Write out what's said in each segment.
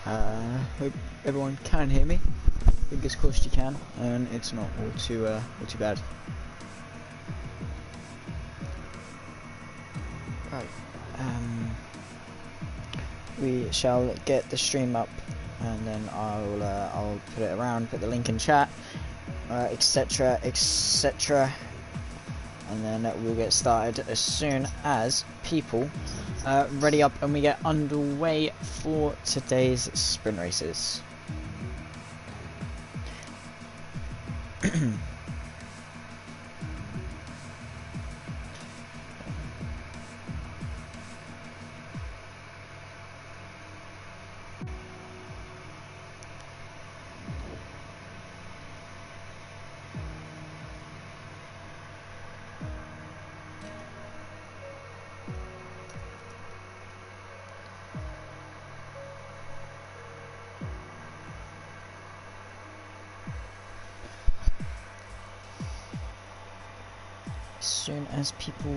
Hope everyone can hear me. Fingers crossed you can, and it's not all too bad. Right. We shall get the stream up, and then I'll put it around, put the link in chat, etc, etc, and then we'll get started as soon as people ready up and we get underway for today's sprint races. As soon as people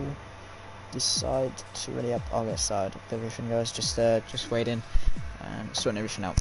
decide to ready up, I'll get started with everything, guys. Just waiting and sorting everything out.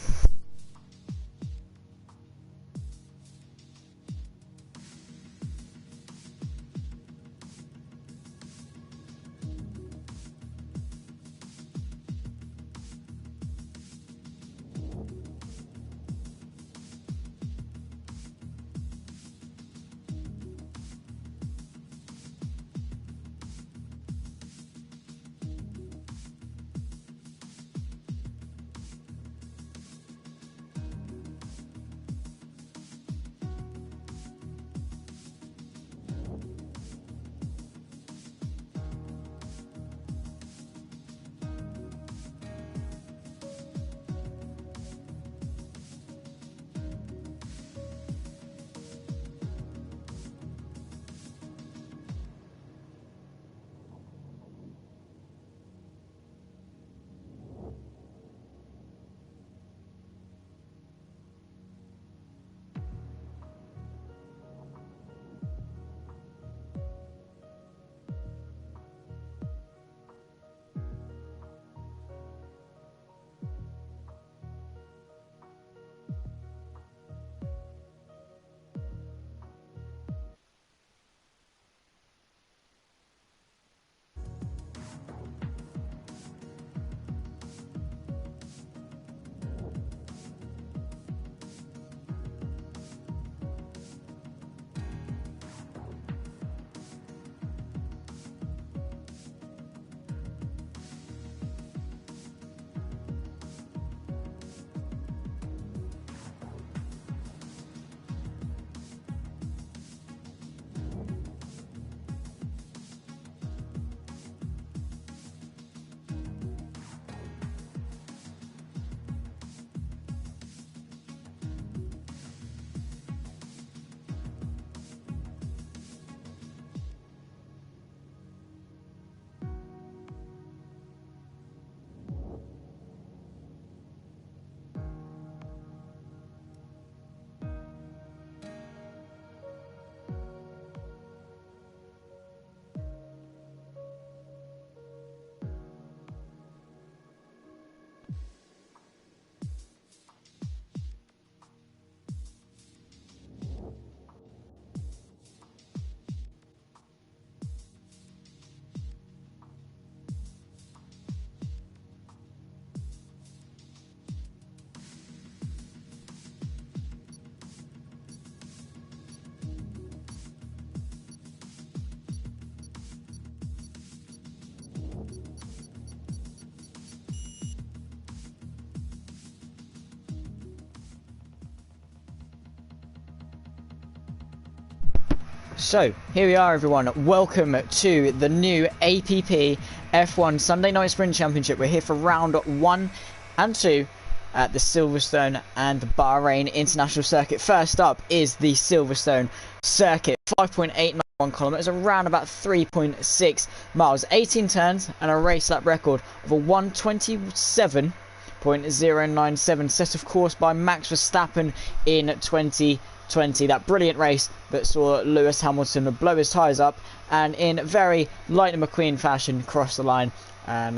So, here we are, everyone. Welcome to the new APPF1 Sunday Night Sprint Championship. We're here for round 1 and 2 at the Silverstone and Bahrain International Circuit. First up is the Silverstone Circuit. 5.891 kilometers, around about 3.6 miles. 18 turns and a race lap record of a 1:27.097, set of course by Max Verstappen in 2020. That brilliant race that saw Lewis Hamilton blow his tyres up and in very Lightning McQueen fashion cross the line and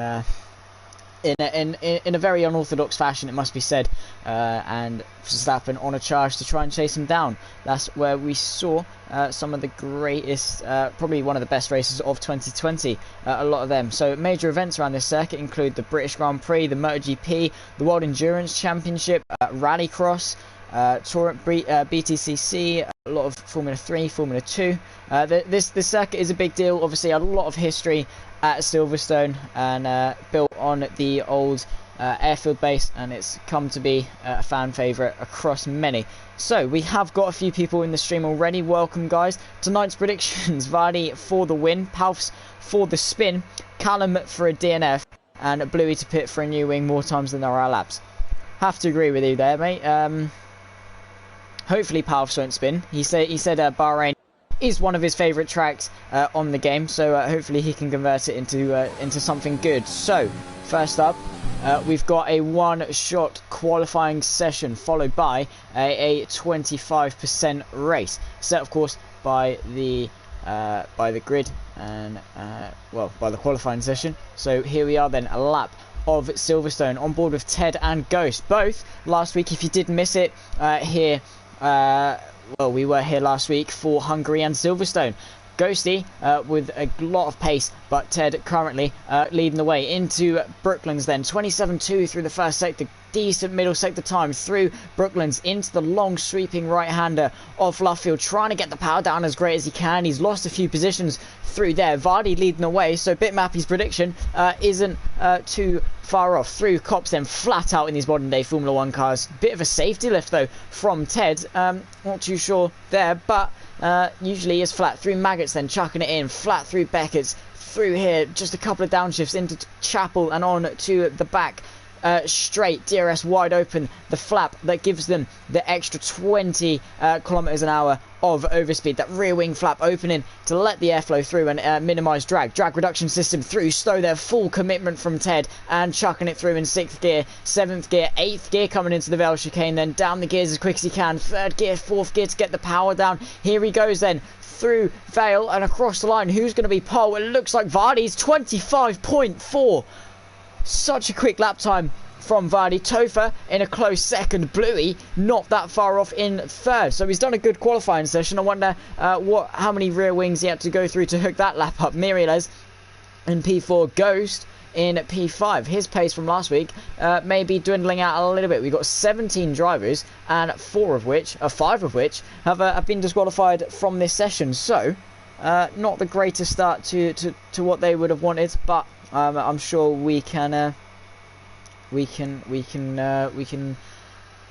in a very unorthodox fashion, it must be said, and Verstappen on a charge to try and chase him down. That's where we saw some of the greatest, probably one of the best races of 2020, a lot of them. So major events around this circuit include the British Grand Prix, the MotoGP, the World Endurance Championship, Rallycross, BTCC, a lot of Formula 3, Formula 2. This circuit is a big deal. Obviously, a lot of history at Silverstone, and built on the old airfield base, and it's come to be a fan favourite across many. So we have got a few people in the stream already. Welcome, guys. Tonight's predictions: Vardy for the win, Palfs for the spin, Callum for a DNF, and Bluey to pit for a new wing more times than there are laps. Have to agree with you there, mate. Hopefully Palfs won't spin. He said Bahrain is one of his favourite tracks on the game, so hopefully he can convert it into something good. So first up, we've got a one-shot qualifying session followed by a 25% race, set of course by the grid and by the qualifying session. So here we are then, a lap of Silverstone, on board with Ted and Ghost, both last week. If you did miss it, here. Well, we were here last week for Hungary and Silverstone. Ghosty with a lot of pace, but Ted currently leading the way into Brooklands then. 27.2 through the first sector. Decent middle sector time through Brooklands into the long sweeping right-hander of Luffield, trying to get the power down as great as he can. He's lost a few positions through there. Vardy leading the way, so Bitmappy's prediction isn't too far off. Through Cops then, flat out in these modern day Formula 1 cars. Bit of a safety lift though from Ted, not too sure there, but usually is flat. Through Maggots then, chucking it in, flat through Beckett's, through here, just a couple of downshifts into Chapel and on to the back straight. DRS wide open, the flap that gives them the extra 20 kilometers an hour of overspeed. That rear wing flap opening to let the airflow through and minimise drag. Drag reduction system through Stowe there, full commitment from Ted and chucking it through in 6th gear, 7th gear, 8th gear coming into the Vale chicane, then down the gears as quick as he can, 3rd gear, 4th gear to get the power down. Here he goes then through Vale and across the line. Who's going to be pole? It looks like Vardy's 25.4. Such a quick lap time from Vardy. Topher in a close second. Bluey not that far off in 3rd. So he's done a good qualifying session. I wonder how many rear wings he had to go through to hook that lap up. Miriles in P4. Ghost in P5. His pace from last week may be dwindling out a little bit. We've got 17 drivers, and 5 of which have been disqualified from this session. So not the greatest start to what they would have wanted, but I'm sure we can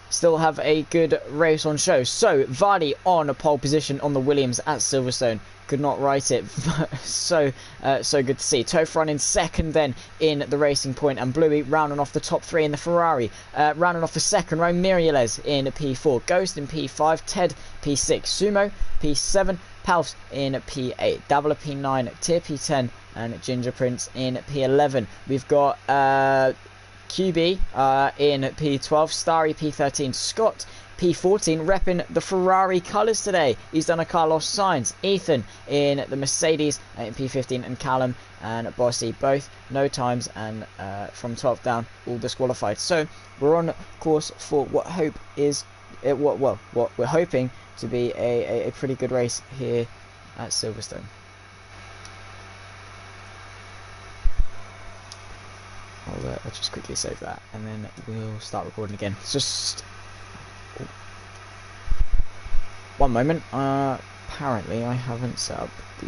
still have a good race on show. So Vardy on a pole position on the Williams at Silverstone. Could not write it. so good to see. Toph running 2nd then in the Racing Point, and Bluey rounding off the top 3 in the Ferrari. Rounding off the 2nd row, Miriles in P4, Ghost in P5, Ted P6, Sumo P7, Palfs in P8, Dabbler P9, Tier P10, and Ginger Prince in P11. We've got QB in P12, Starry P13, Scott P14, repping the Ferrari colours today. He's done a Carlos Sainz. Ethan in the Mercedes in P15, and Callum and Bossy both no times, and from 12th down all disqualified. So we're on course for what we're hoping to be a pretty good race here at Silverstone. I'll just quickly save that and then we'll start recording again. It's just one moment. Apparently I haven't set up I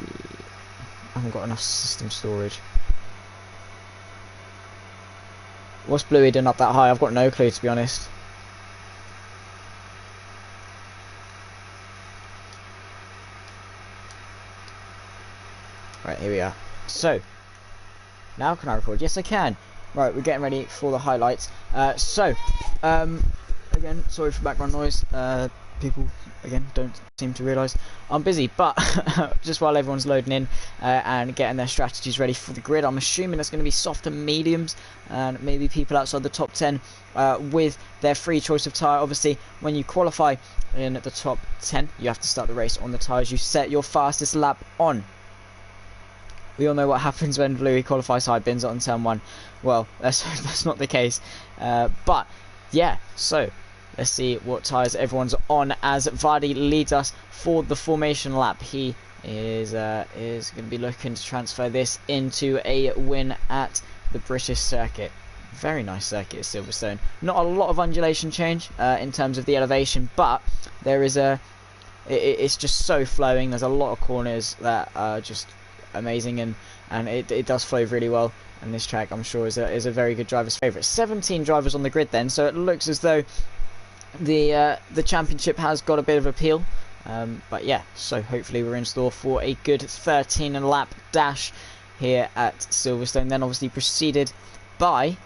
haven't got enough system storage. What's Bluey done up that high? I've got no clue, to be honest. Right, here we are. So now can I record? Yes, I can. Right, we're getting ready for the highlights. Again, sorry for background noise. People, again, don't seem to realise I'm busy, but just while everyone's loading in and getting their strategies ready for the grid, I'm assuming it's going to be soft and mediums, and maybe people outside the top 10 with their free choice of tyre. Obviously, when you qualify in the top 10, you have to start the race on the tyres you set your fastest lap on. we all know what happens when Bluey qualifies high, bins it on turn 1. Well, let's hope that's not the case. But yeah, so let's see what tyres everyone's on as Vardy leads us for the formation lap. He is going to be looking to transfer this into a win at the British circuit. Very nice circuit at Silverstone. Not a lot of undulation change in terms of the elevation, but there is it's just so flowing. There's a lot of corners that are just amazing, and it does flow really well. And this track, I'm sure, is a very good driver's favourite. 17 drivers on the grid then, so it looks as though the championship has got a bit of appeal. But yeah, so hopefully we're in store for a good 13 lap dash here at Silverstone. Then obviously preceded by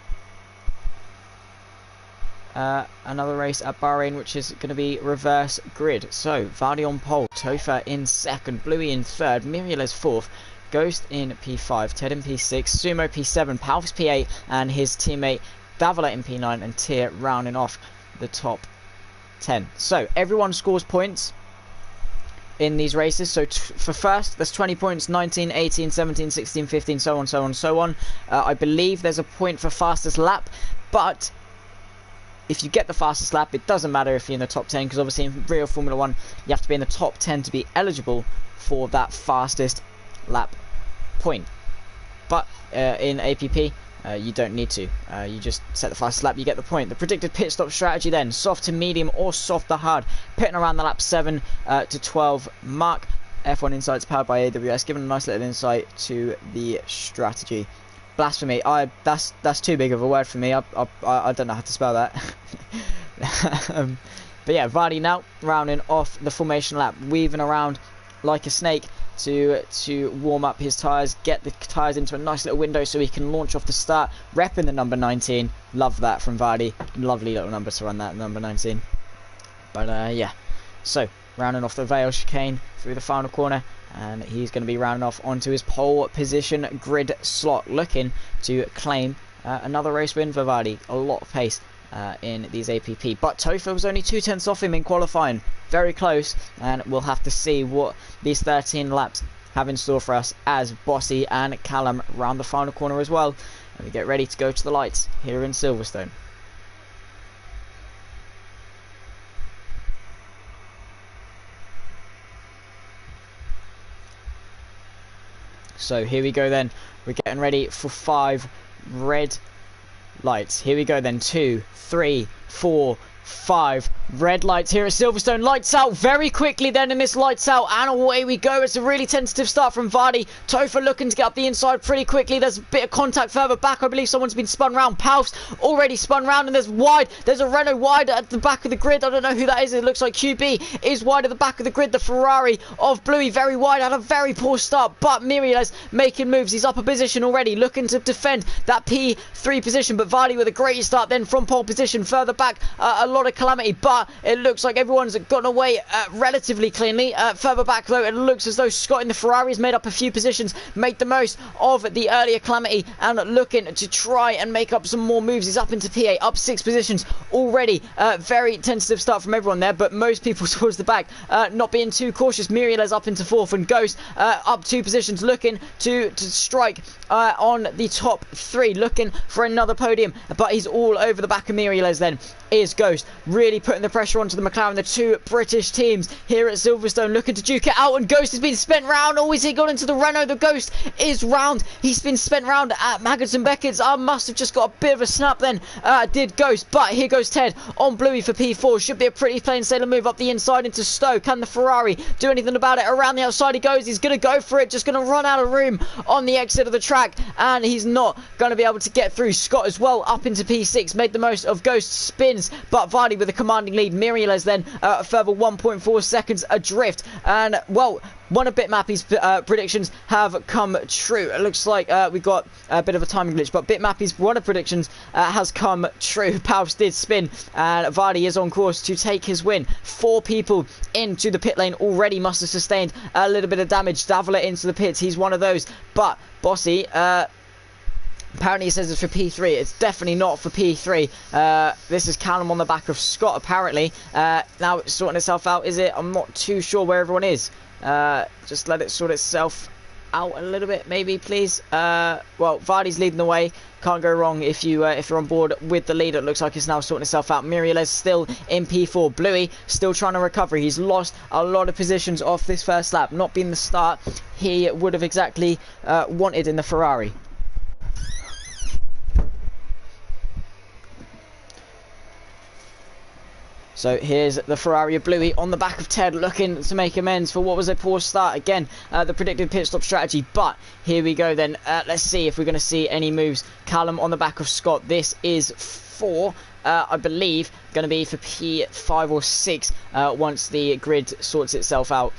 another race at Bahrain, which is going to be reverse grid. So Vardy on pole, Topher in second, Bluey in third, Miriales fourth, Ghost in P5, Ted in P6, Sumo P7, Palf's P8, and his teammate Davila in P9, and Tier rounding off the top 10. So everyone scores points in these races. So for first, there's 20 points, 19, 18, 17, 16, 15, so on, so on, so on. I believe there's a point for fastest lap, but if you get the fastest lap, it doesn't matter if you're in the top 10, because obviously in real Formula 1, you have to be in the top 10 to be eligible for that fastest lap point. But in APP, you don't need to. You just set the fastest lap, you get the point. The predicted pit stop strategy then, soft to medium or soft to hard. Pitting around the lap 7 to 12 mark. F1 Insights powered by AWS, giving a nice little insight to the strategy. Blasphemy. That's too big of a word for me. I don't know how to spell that. But yeah, Vardy now rounding off the formation lap, weaving around like a snake to warm up his tyres, get the tyres into a nice little window so he can launch off the start, repping the number 19. Love that from Vardy. Lovely little number to run that, number 19. But yeah, so rounding off the Vale chicane through the final corner, and he's going to be rounding off onto his pole position grid slot, looking to claim another race win for Vardy. A lot of pace in these APP, but Topher was only 2/10 off him in qualifying. Very close, and we'll have to see what these 13 laps have in store for us as Bossy and Callum round the final corner as well, and we get ready to go to the lights here in Silverstone. So here we go then, we're getting ready for 5 red lights. Here we go then, 2, 3, 4, 5 red lights here at Silverstone. Lights out very quickly then in this lights out, and away we go. It's a really tentative start from Vardy. Topher looking to get up the inside pretty quickly. There's a bit of contact further back. I believe someone's been spun round. Palf's already spun round, and there's a Renault wide at the back of the grid. I don't know who that is. It looks like QB is wide at the back of the grid. The Ferrari of Bluey very wide, had a very poor start, but Miriales making moves. He's up a position already, looking to defend that P3 position, but Vardy with a great start then from pole position. Further back, a lot of calamity, but it looks like everyone's gotten away relatively cleanly. Further back though, it looks as though Scott in the Ferrari has made up a few positions, made the most of the earlier calamity, and looking to try and make up some more moves. He's up into P8, up 6 positions already. Very tentative start from everyone there, but most people towards the back not being too cautious. Miriales up into 4th, and Ghost up 2 positions, looking to strike on the top 3, looking for another podium, but he's all over the back of Miriales then is Ghost, really putting the pressure onto the McLaren, the 2 British teams here at Silverstone, looking to duke it out, and Ghost has been spent round. Always he got into the Renault. The Ghost is round. He's been spent round at Maggots and Beckett's. Must have just got a bit of a snap then, did Ghost, but here goes Ted on Bluey for P4. Should be a pretty plain sailing move up the inside into Stowe. Can the Ferrari do anything about it? Around the outside he goes. He's going to go for it, just going to run out of room on the exit of the track, and he's not going to be able to get through. Scott as well up into P6, made the most of Ghost spins, but Vardy with a commanding lead. Miriales then a further 1.4 seconds adrift, and well, one of Bitmappy's predictions have come true. It looks like we got a bit of a timing glitch, but Bitmappy's one of predictions has come true. Palps did spin, and Vardy is on course to take his win. 4 people into the pit lane already must have sustained a little bit of damage. Davila into the pits, he's one of those, but Bossy apparently it says it's for P3. It's definitely not for P3. This is Callum on the back of Scott apparently. Now it's sorting itself out, is it? I'm not too sure where everyone is. Just let it sort itself out a little bit, maybe, please. Well, Vardy's leading the way. Can't go wrong if you're on board with the lead. It looks like it's now sorting itself out. Muriel's still in P4. Bluey still trying to recover. He's lost a lot of positions off this first lap. Not being the start he would have exactly wanted in the Ferrari. So here's the Ferrari of Bluey on the back of Ted, looking to make amends for what was a poor start. Again, the predicted pit stop strategy. But here we go then. Let's see if we're going to see any moves. Callum on the back of Scott. This is for, I believe, going to be for P5 or 6 once the grid sorts itself out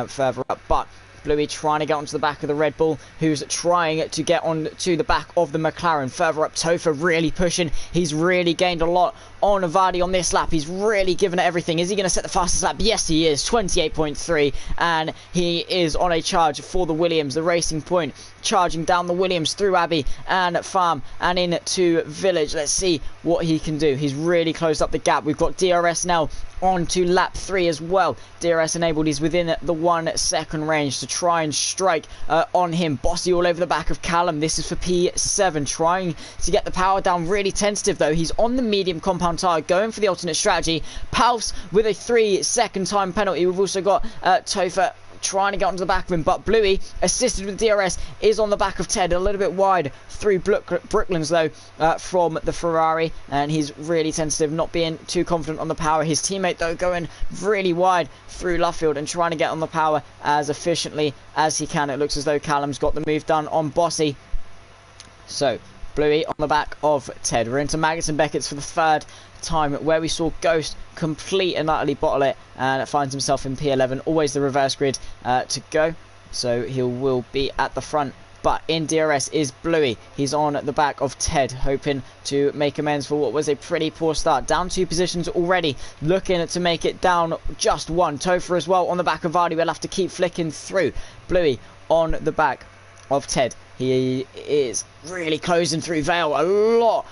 further up. But Bluey trying to get onto the back of the Red Bull, who's trying to get on to the back of the McLaren. Further up, Topher really pushing. He's really gained a lot on Vardy on this lap. He's really given it everything. Is he going to set the fastest lap? Yes, he is. 28.3. And he is on a charge for the Williams, the Racing Point. Charging down the Williams through Abbey and Farm and into Village. Let's see what he can do. He's really closed up the gap. We've got DRS now on to lap 3 as well. DRS enabled. He's within the 1 second range to try and strike on him. Bossy all over the back of Callum. This is for P7. Trying to get the power down. Really tentative though. He's on the medium compound tyre, going for the alternate strategy. Palfs with a 3-second time penalty. We've also got Topher trying to get onto the back of him, but Bluey, assisted with DRS, is on the back of Ted, a little bit wide through Brooklands though, from the Ferrari, and he's really tentative, not being too confident on the power. His teammate though going really wide through Luffield and trying to get on the power as efficiently as he can. It looks as though Callum's got the move done on Bossy. So Bluey on the back of Ted. We're into Maggots and Beckett's for the third time, where we saw Ghost complete and utterly bottle it, and finds himself in P11. Always the reverse grid to go, so he will be at the front. But in DRS is Bluey. He's on the back of Ted, hoping to make amends for what was a pretty poor start. Down 2 positions already, looking to make it down just 1. Topher as well on the back of Vardy. We'll have to keep flicking through. Bluey on the back of Ted. He is really closing through Vale. A lot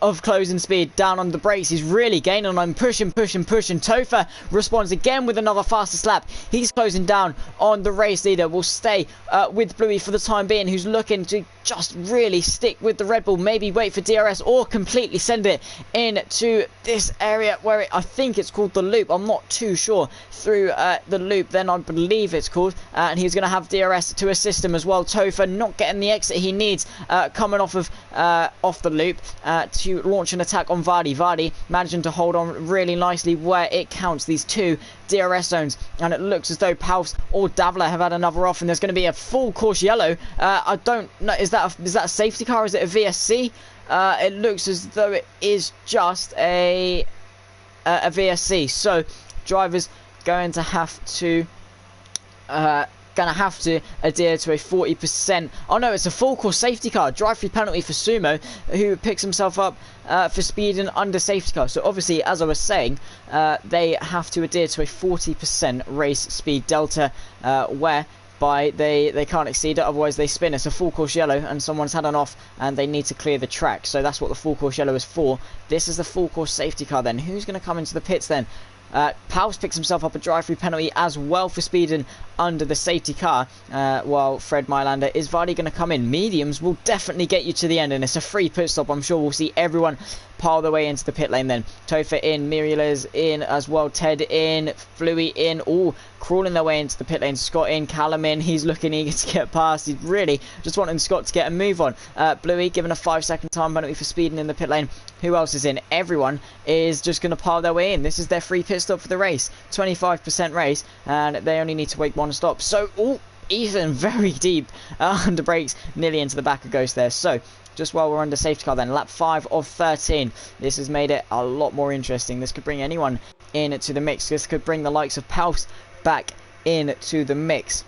of closing speed down on the brakes. He's really gaining on him. Pushing. Topher responds again with another fastest lap. He's closing down on the race leader. We'll stay with Bluey for the time being, who's looking to just really stick with the Red Bull. Maybe wait for DRS or completely send it into this area where I think it's called the loop. I'm not too sure. Through the loop, then I believe it's called. And he's going to have DRS to assist him as well. Topher not getting the exit he needs coming off the loop to launch an attack on Vardy. Vardy managing to hold on really nicely where it counts. These 2 DRS zones, and it looks as though Palfs or Davler have had another off, and there's going to be a full course yellow. I don't know, is that a safety car? Is it a VSC? It looks as though it is just a VSC. So drivers going to have to adhere to a 40%. Oh no, it's a full course safety car. Drive-through penalty for Sumo, who picks himself up for speeding under safety car. So obviously, as I was saying, they have to adhere to a 40% race speed delta, whereby they can't exceed it, otherwise they spin. It's a full course yellow and someone's had an off and they need to clear the track. So that's what the full course yellow is for. This is the full course safety car then. Who's going to come into the pits then? Powers picks himself up a drive-through penalty as well for speeding under the safety car, while Fred Mylander. Is Vardy going to come in? Mediums will definitely get you to the end, and it's a free pit stop. I'm sure we'll see everyone pile their way into the pit lane then. Topher in, Muriel's in as well, Ted in, Bluey in, all crawling their way into the pit lane. Scott in, Callum in, he's looking eager to get past. He's really just wanting Scott to get a move on. Bluey given a 5-second time penalty for speeding in the pit lane. Who else is in? Everyone is just going to pile their way in. This is their free pit stop for the race. 25% race, and they only need to wait 1 stop. So, Ethan very deep under brakes, nearly into the back of Ghost there. So, just while we're under safety car then, lap 5 of 13. This has made it a lot more interesting. This could bring anyone into the mix. This could bring the likes of Palfs back into the mix.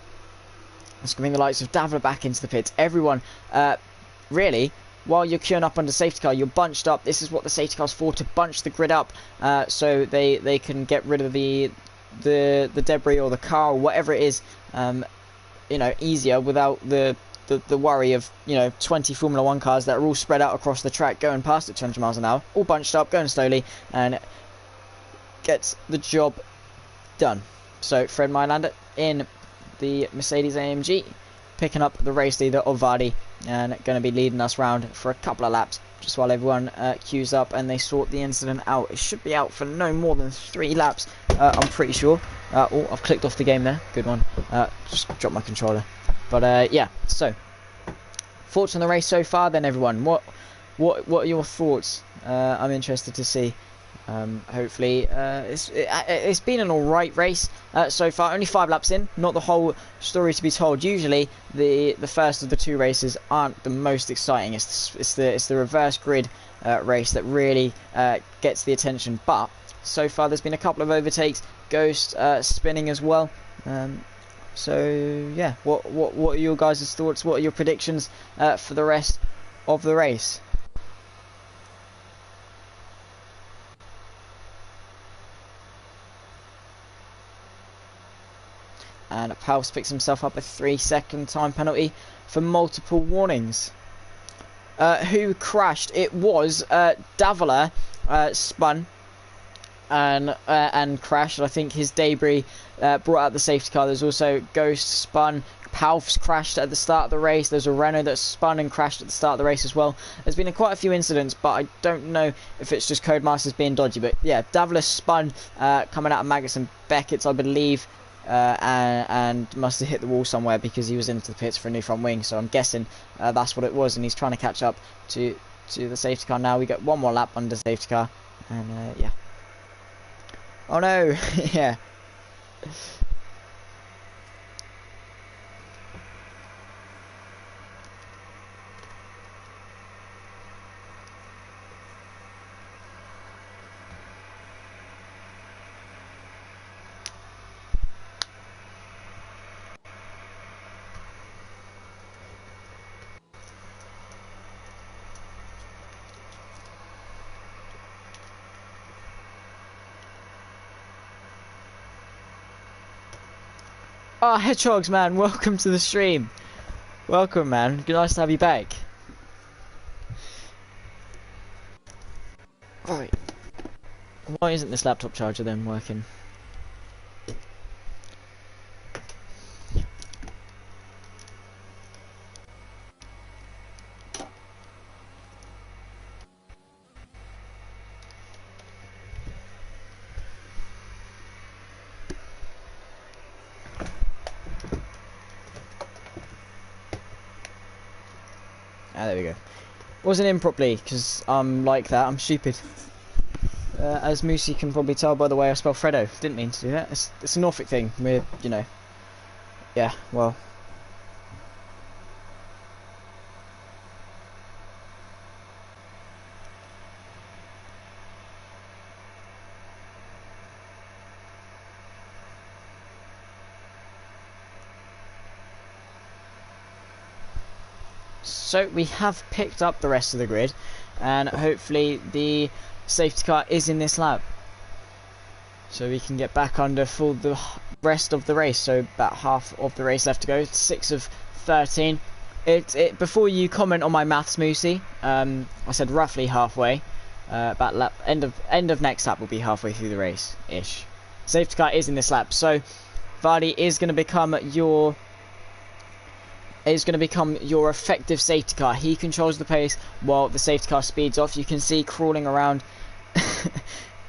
This could bring the likes of Davler back into the pits. Everyone, really, while you're queuing up under safety car, you're bunched up. This is what the safety car's for, to bunch the grid up, so they can get rid of the debris or the car or whatever it is, you know, easier without the worry of, you know, 20 Formula 1 cars that are all spread out across the track going past at 200 miles an hour, all bunched up, going slowly, and gets the job done. So Fred Mylander in the Mercedes AMG, picking up the race leader of Vardy and going to be leading us round for a couple of laps just while everyone queues up and they sort the incident out. It should be out for no more than 3 laps, I'm pretty sure. Oh, I've clicked off the game there. Good one. Just dropped my controller. But yeah, so thoughts on the race so far then, everyone? What are your thoughts? I'm interested to see. Hopefully it's been an alright race so far. Only 5 laps in, not the whole story to be told. Usually the first of the 2 races aren't the most exciting. It's the reverse grid race that really gets the attention, but so far there's been a couple of overtakes, Ghost spinning as well. So yeah, what are your guys' thoughts? What are your predictions for the rest of the race? And Pals picks himself up a 3-second time penalty for multiple warnings. Who crashed? It was Davila spun and crashed. I think his debris brought out the safety car. There's also Ghost spun. Palf's crashed at the start of the race. There's a Renault that spun and crashed at the start of the race as well. There's been quite a few incidents, but I don't know if it's just Codemasters being dodgy. But yeah, Davila spun coming out of Magnussen. Beckett's, I believe, and must have hit the wall somewhere because he was into the pits for a new front wing. So I'm guessing that's what it was, and he's trying to catch up to the safety car now. We got one more lap under safety car, and yeah. Oh no, yeah. Oh, Hedgehogs, man, welcome to the stream. Welcome, man. Nice to have you back. Right. Why isn't this laptop charger then working? Ah, there we go. Wasn't in properly because I'm like that. I'm stupid. As Moosey can probably tell by the way I spell Fredo. Didn't mean to do that. It's a Norfolk thing. We're, you know. Yeah, well. So we have picked up the rest of the grid, and hopefully the safety car is in this lap, so we can get back under for the rest of the race. So about half of the race left to go. 6 of 13. Before you comment on my maths, Moosey, I said roughly halfway. About lap end of next lap will be halfway through the race ish. Safety car is in this lap, so Vardy is going to become your effective safety car. He controls the pace while the safety car speeds off. You can see crawling around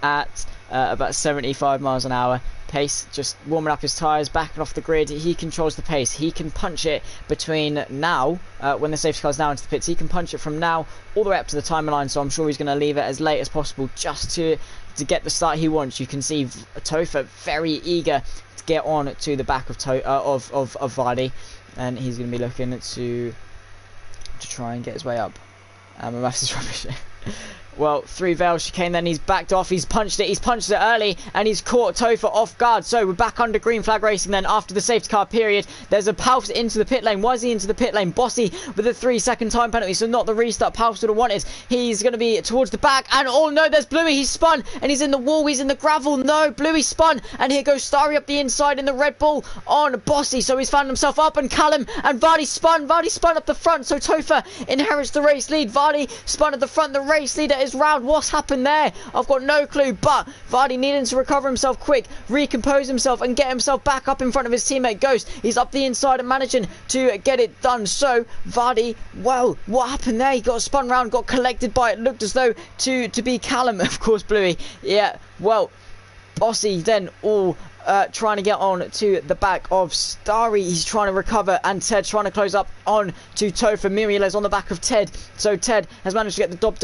at about 75 miles an hour pace, just warming up his tyres, backing off the grid. He controls the pace. He can punch it between now, when the safety car's now into the pits, he can punch it from now all the way up to the timeline, so I'm sure he's going to leave it as late as possible just to get the start he wants. You can see Topher very eager to get on to the back of Vardy, and he's going to be looking to try and get his way up. My maths is rubbish. Well, through Vale chicane, then he's backed off, he's punched it early, and he's caught Topher off guard. So we're back under green flag racing then after the safety car period. There's a Palfs into the pit lane. Why is he into the pit lane? Bossy with a 3-second time penalty, so not the restart Palfs would have wanted. He's going to be towards the back, and oh no, there's Bluey, he's spun, and he's in the wall, he's in the gravel. No, Bluey spun, and here goes Starry up the inside in the Red Bull on Bossy, so he's found himself up, and Callum and Vardy spun up the front, so Topher inherits the race lead. Vardy spun at the front, the race leader his round. What's happened there? I've got no clue, but Vardy needing to recover himself quick, recompose himself and get himself back up in front of his teammate Ghost. He's up the inside and managing to get it done. So Vardy, well, what happened there? He got spun round, got collected by, it looked as though to be Callum, of course, Bluey. Yeah, well, Bossy then all trying to get on to the back of Starry. He's trying to recover, and Ted trying to close up on to Topher. Mirielez on the back of Ted. So Ted has managed to get the job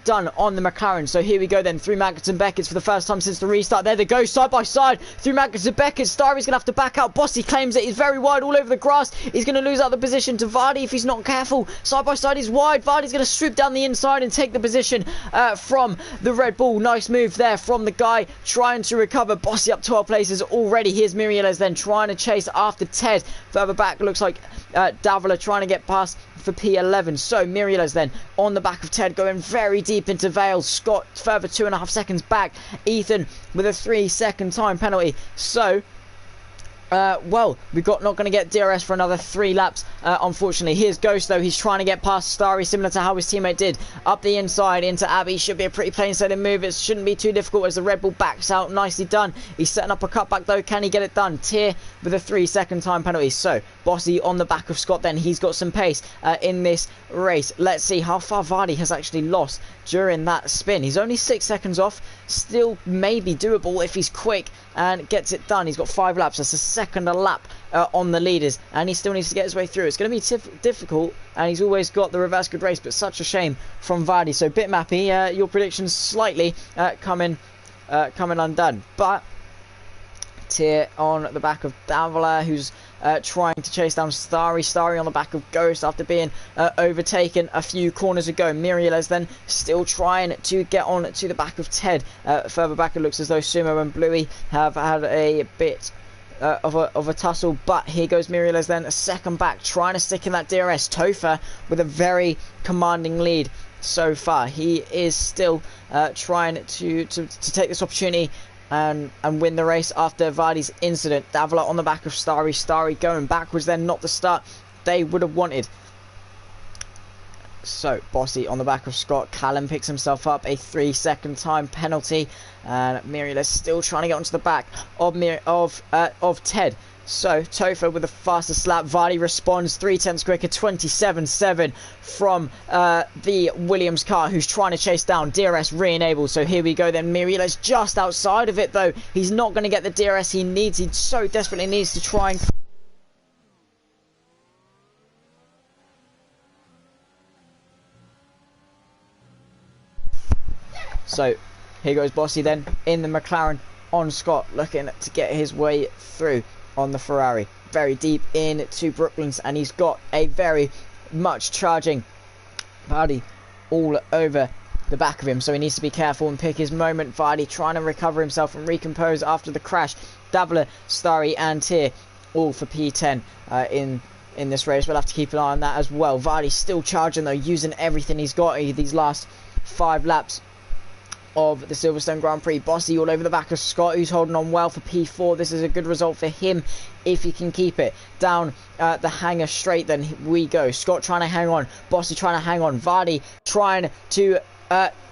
done on the McLaren. So here we go then, through Maggots and Beckett for the first time since the restart. There they go, side by side through Maggots and Beckett. Starry's going to have to back out. Bossy claims it. He's very wide all over the grass. He's going to lose out the position to Vardy if he's not careful. Side by side, he's wide. Vardy's going to swoop down the inside and take the position from the Red Bull. Nice move there from the guy trying to recover. Bossy up 12 places already. Here's Mirielez then trying to chase after Ted. Further back, looks like Davila trying to get past for P11. So Mirielez then on the back of Ted, going very deep into Vale. Scott further 2.5 seconds back. Ethan with a 3-second time penalty. So well, we're not going to get DRS for another 3 laps, unfortunately. Here's Ghost, though. He's trying to get past Starry, similar to how his teammate did. Up the inside into Abby. Should be a pretty plain sailing move. It shouldn't be too difficult as the Red Bull backs out. Nicely done. He's setting up a cutback, though. Can he get it done? Tier with a 3-second time penalty. So, Bossy on the back of Scott then. He's got some pace in this race. Let's see how far Vardy has actually lost during that spin. He's only 6 seconds off. Still maybe doable if he's quick and gets it done. He's got 5 laps. That's a second a lap on the leaders, and he still needs to get his way through. It's going to be difficult, and he's always got the reverse good race, but such a shame from Vardy. So Bitmappy, your predictions slightly coming undone, but Tier on the back of Davila, who's trying to chase down Starry. Starry on the back of Ghost after being overtaken a few corners ago. Mirielez then still trying to get on to the back of Ted. Further back, it looks as though Sumo and Bluey have had a bit of a tussle, but here goes Mirielez then a second back, trying to stick in that DRS. Topher with a very commanding lead so far. He is still trying to take this opportunity and win the race after Vardy's incident. Davila on the back of Starry. Starry going backwards then, not the start they would have wanted. So Bossy on the back of Scott. Callum picks himself up, a 3-second time penalty, and Mirielez still trying to get onto the back of Ted. So Topher with a faster slap. Vardy responds 3/10 quicker, 27.7 from the Williams car, who's trying to chase down. DRS re-enabled. So here we go then. Mirielez just outside of it, though. He's not going to get the DRS he needs. He so desperately needs to try and... So here goes Bossy then in the McLaren on Scott, looking to get his way through on the Ferrari. Very deep into Brooklands, and he's got a very much charging Vardy all over the back of him, so he needs to be careful and pick his moment. Vardy trying to recover himself and recompose after the crash. Davila, Starry and Tier all for P10 in this race. We'll have to keep an eye on that as well. Vardy still charging though, using everything he's got these last 5 laps of the Silverstone Grand Prix. Bossy all over the back of Scott, who's holding on well for P4. This is a good result for him if he can keep it. Down the hanger straight then we go. Scott trying to hang on, Bossy trying to hang on, Vardy trying to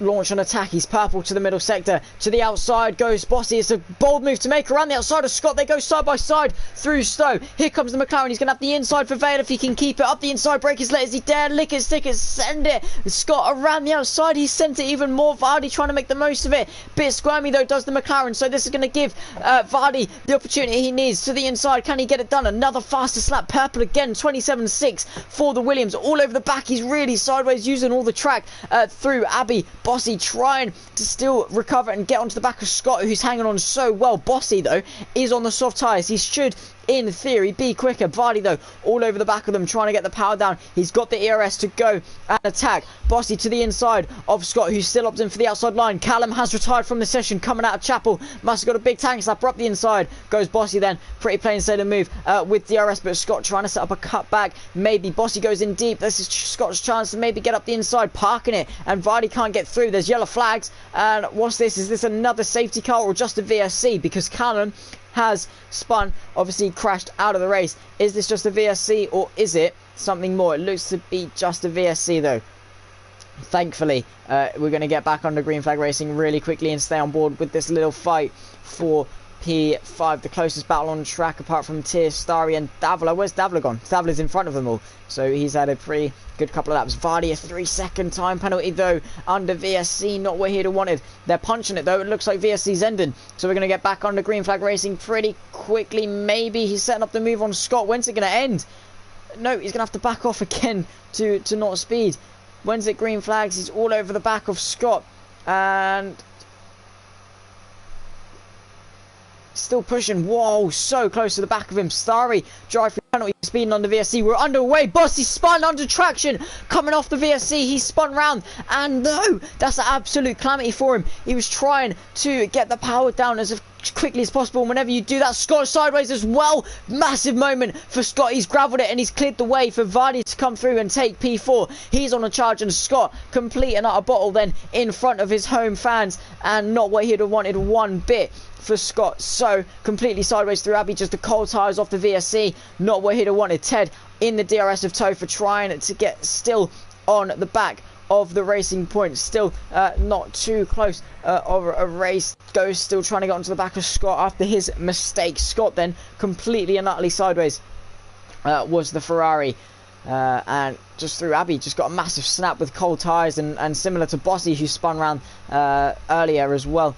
launch an attack. He's purple to the middle sector. To the outside goes Bossy. It's a bold move to make around the outside of Scott. They go side by side through Stowe. Here comes the McLaren. He's going to have the inside for Vale if he can keep it. Up the inside, break his letters. He dare lick it, stick it, send it. Scott around the outside. He sent it even more. Vardy trying to make the most of it. Bit squirmy though does the McLaren. So this is going to give Vardy the opportunity he needs. To the inside. Can he get it done? Another faster slap. Purple again. 27.6 for the Williams. All over the back. He's really sideways using all the track through Abbey. Bossy trying to still recover and get onto the back of Scott, who's hanging on so well. Bossy though is on the soft tyres. He should in theory be quicker. Vardy though all over the back of them, trying to get the power down. He's got the ERS to go and attack. Bossy to the inside of Scott, who's still opting for the outside line. Callum has retired from the session, coming out of Chapel. Must have got a big tank slapper up the inside. Goes Bossy then. Pretty plain sailing move with DRS, but Scott trying to set up a cutback. Maybe Bossy goes in deep. This is Scott's chance to maybe get up the inside, parking it, and Vardy can't get through. There's yellow flags, and what's this? Is this another safety car or just a VSC? Because Callum has spun, obviously crashed out of the race. Is this just a VSC or is it something more? It looks to be just a VSC though. thankfully, we're going to get back under green flag racing really quickly and stay on board with this little fight for P5, the closest battle on track apart from Tier, Starry and Davila. Where's Davila gone? Davila's in front of them all, so he's had a pretty good couple of laps. Vardy, a 3-second time penalty though under VSC, not what he'd have wanted. They're punching it though, it looks like VSC's ending, so we're going to get back under green flag racing pretty quickly. Maybe he's setting up the move on Scott. When's it going to end? No, he's going to have to back off again to not speed. When's it green flags? He's all over the back of Scott and still pushing. Whoa, so close to the back of him. Starry, drive through penalty, speeding under VSC. We're underway. Bossy spun under traction, coming off the VSC. He spun round, and no, that's an absolute calamity for him. He was trying to get the power down as quickly as possible. And whenever you do that, Scott sideways as well. Massive moment for Scott. He's gravelled it and he's cleared the way for Vardy to come through and take P4. He's on a charge, and Scott complete and utter bottle then in front of his home fans, and not what he'd have wanted one bit for Scott. So completely sideways through Abbey, just the cold tyres off the VSC, not what he'd have wanted. Ted in the DRS of Topher, trying to get still on the back of the racing point, still not too close of a race. Ghost still trying to get onto the back of Scott after his mistake. Scott then completely and utterly sideways was the Ferrari, and just through Abbey, just got a massive snap with cold tyres, and similar to Bossy who spun round earlier as well.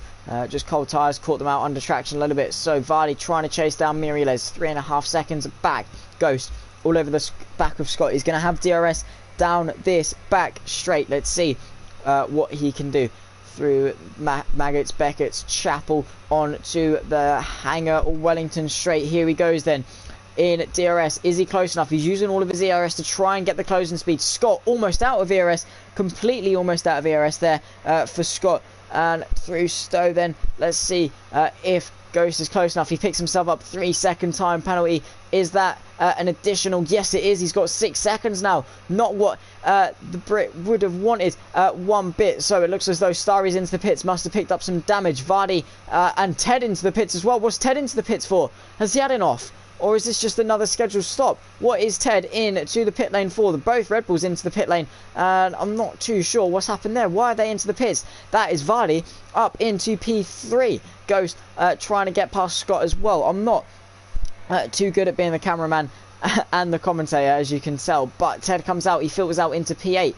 Just cold tyres caught them out under traction a little bit. So Vardy trying to chase down Miriles, 3.5 seconds back. Ghost all over the back of Scott. He's going to have DRS down this back straight. Let's see what he can do through Maggots, Beckett's, Chapel onto the Hangar Wellington straight. Here he goes then in DRS. Is he close enough? He's using all of his ERS to try and get the closing speed. Scott almost out of ERS, completely almost out of ERS there for Scott. And through Stowe then, let's see if Ghost is close enough. He picks himself up. 3-second time penalty. Is that an additional? Yes, it is. He's got 6 seconds now. Not what the Brit would have wanted one bit. So it looks as though Starry's into the pits. Must have picked up some damage. Vardy and Ted into the pits as well. What's Ted into the pits for? Has he had an off? Or is this just another scheduled stop? What is Ted in to the pit lane for? Both Red Bulls into the pit lane, and I'm not too sure what's happened there. Why are they into the pits? That is Vardy up into P3. Ghost trying to get past Scott as well. I'm not too good at being the cameraman and the commentator, as you can tell, but Ted comes out. He filters out into P8.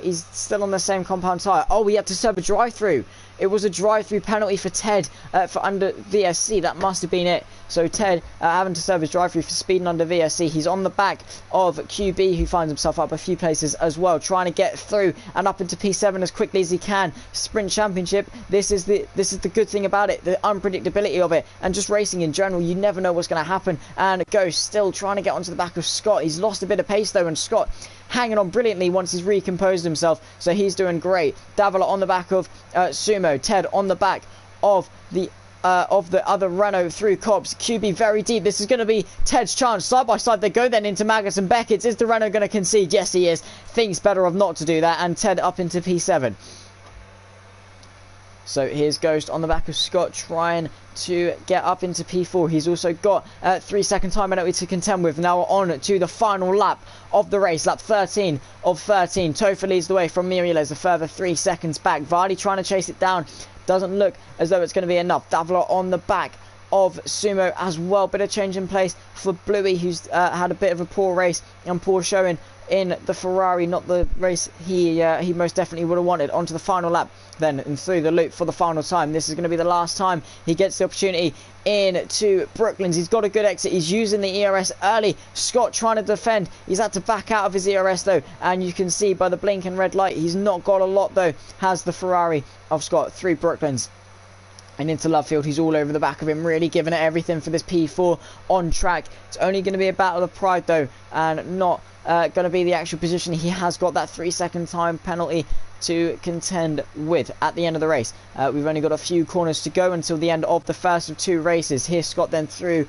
He's still on the same compound tyre. Oh, he had to serve a drive-through. It was a drive-through penalty for Ted for under VSC. That must have been it. So Ted having to serve his drive-through for speeding under VSC. He's on the back of QB, who finds himself up a few places as well, trying to get through and up into P7 as quickly as he can. Sprint Championship. This is the good thing about it, the unpredictability of it, and just racing in general. You never know what's going to happen. And Ghost still trying to get onto the back of Scott. He's lost a bit of pace though, and Scott hanging on brilliantly once he's recomposed himself, so he's doing great. Davila on the back of Sumo. Ted on the back of the other Renault through Cobbs. QB very deep. This is going to be Ted's chance. Side by side they go then into Maggots and Beckett's. Is the Renault going to concede? Yes, he is. Thinks better of not to do that, and Ted up into P7. So here's Ghost on the back of Scott trying to get up into P4. He's also got 3-second time penalty to contend with. Now on to the final lap of the race, lap 13 of 13. Topher leads the way from Miriles, a further 3 seconds back. Vardy trying to chase it down. Doesn't look as though it's going to be enough. Davila on the back of Sumo as well. Bit of change in place for Bluey, who's had a bit of a poor race and poor showing in the Ferrari, not the race he most definitely would have wanted. Onto the final lap then, and through the loop for the final time. This is going to be the last time he gets the opportunity into Brooklands. He's got a good exit. He's using the ERS early. Scott trying to defend. He's had to back out of his ERS though, and you can see by the blinking red light he's not got a lot though, has the Ferrari of Scott through Brooklands and into Lovefield. He's all over the back of him, really giving it everything for this P4 on track. It's only going to be a battle of pride though, and not going to be the actual position. He has got that 3-second time penalty to contend with at the end of the race. We've only got a few corners to go until the end of the first of 2 races. Here's Scott then through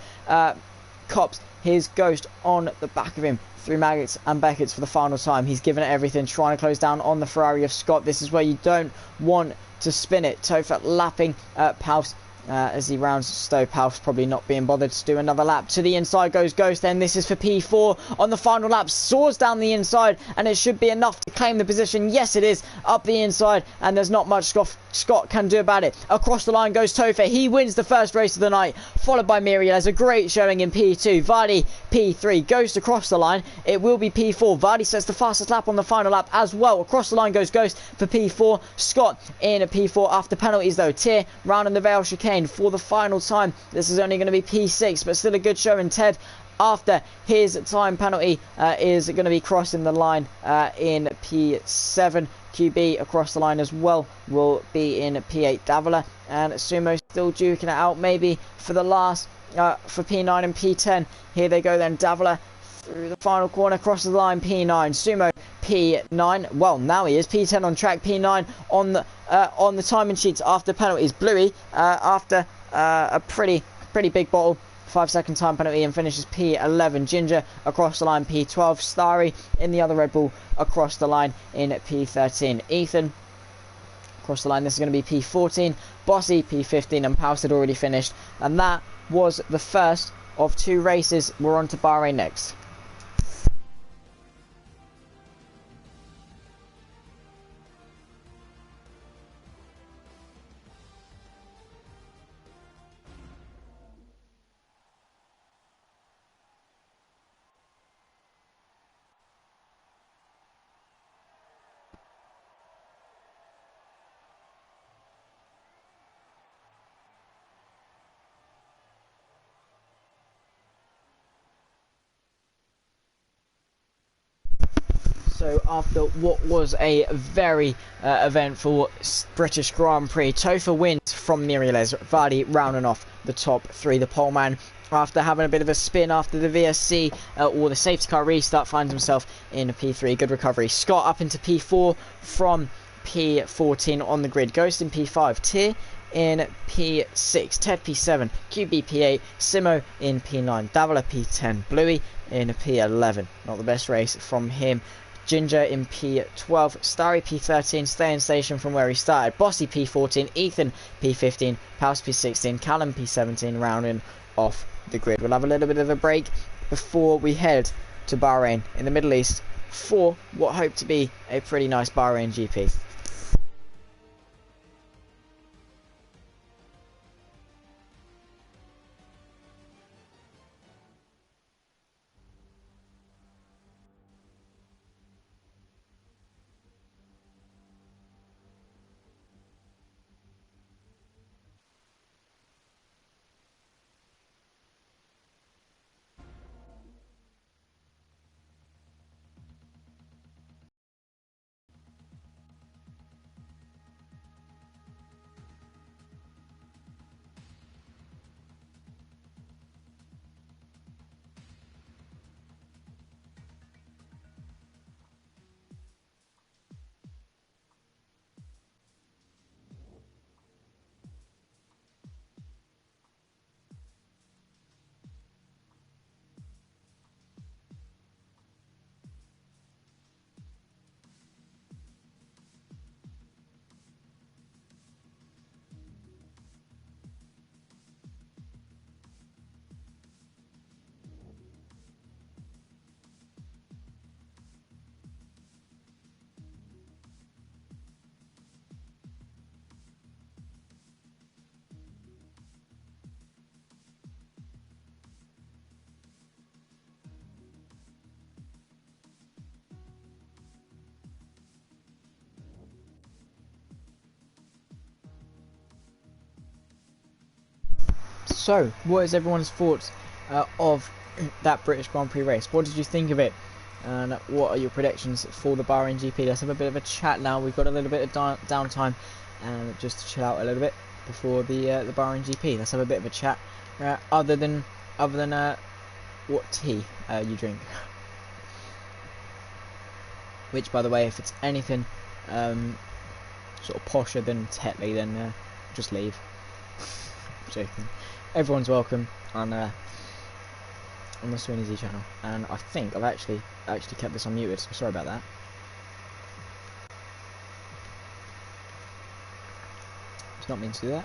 Cops. Here's Ghost on the back of him through Maggots and Beckett's for the final time. He's given it everything, trying to close down on the Ferrari of Scott. This is where you don't want to spin it. Topher lapping Paus as he rounds Stopehouse, probably not being bothered to do another lap. To the inside goes Ghost, then this is for P4 on the final lap, soars down the inside, and it should be enough to claim the position. Yes, it is, up the inside, and there's not much Scott can do about it. Across the line goes Topher, he wins the first race of the night, followed by Muriel. Has a great showing in P2, Vardy P3, Ghost across the line, it will be P4, Vardy sets the fastest lap on the final lap as well. Across the line goes Ghost for P4, Scott in a P4 after penalties though. Tier round in the Vale chicane for the final time. This is only going to be P6, but still a good showing. Ted, after his time penalty, is going to be crossing the line in P7. QB across the line as well will be in P8. Davila and Sumo still duking it out maybe for the last for P9 and P10. Here they go then. Davila through the final corner, crosses the line, P9. Sumo P9. Well, now he is P10 on track, P9 on the timing sheets after penalties. Bluey after a pretty big bottle, 5-second time penalty, and finishes P11. Ginger across the line, P12. Starry in the other Red Bull across the line in P13. Ethan across the line, this is going to be P14. Bossy P15, and Paus had already finished. And that was the first of 2 races. We're on to Bahrain next. So after what was a very eventful British Grand Prix, Topher wins from Miriles, Vardy rounding off the top 3. The pole man, after having a bit of a spin after the VSC or the safety car restart, finds himself in P3. Good recovery. Scott up into P4 from P14 on the grid. Ghost in P5. Tier in P6. Ted P7. QB P8. Simo in P9. Davila P10. Bluey in P11. Not the best race from him. Ginger in P12, Starry P13, staying station from where he started. Bossy P14, Ethan P15, Paus P16, Callum P17, rounding off the grid. We'll have a little bit of a break before we head to Bahrain in the Middle East for what hope to be a pretty nice Bahrain GP. So, what is everyone's thoughts of that British Grand Prix race? What did you think of it? And what are your predictions for the Bahrain GP? Let's have a bit of a chat now. We've got a little bit of downtime and just to chill out a little bit before the Bahrain GP. Let's have a bit of a chat. Other than what tea you drink. Which, by the way, if it's anything sort of posher than Tetley, then just leave. Joking. Everyone's welcome on the Sweeneysy channel, and I think I've actually kept this unmuted, so sorry about that. It's not meant to do that.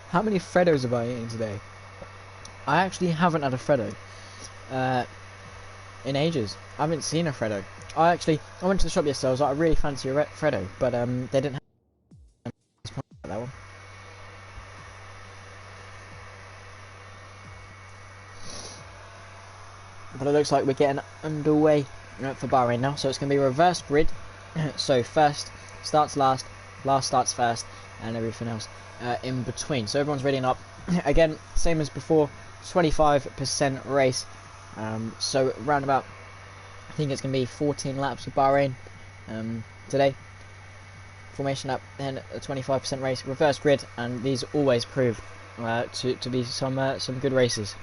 How many Freddos have I eaten today? I actually haven't had a Freddo in ages. I haven't seen a Freddo. I went to the shop yesterday. I was like, I really fancy a Freddo, but they didn't have that one. But it looks like we're getting underway for Bahrain now. So it's going to be a reverse grid. So first starts last, last starts first, and everything else in between. So everyone's readying up. Again, same as before, 25% race. So round about, I think it's going to be 14 laps of Bahrain today. Formation up, then a 25% race, reverse grid, and these always prove to be some good races.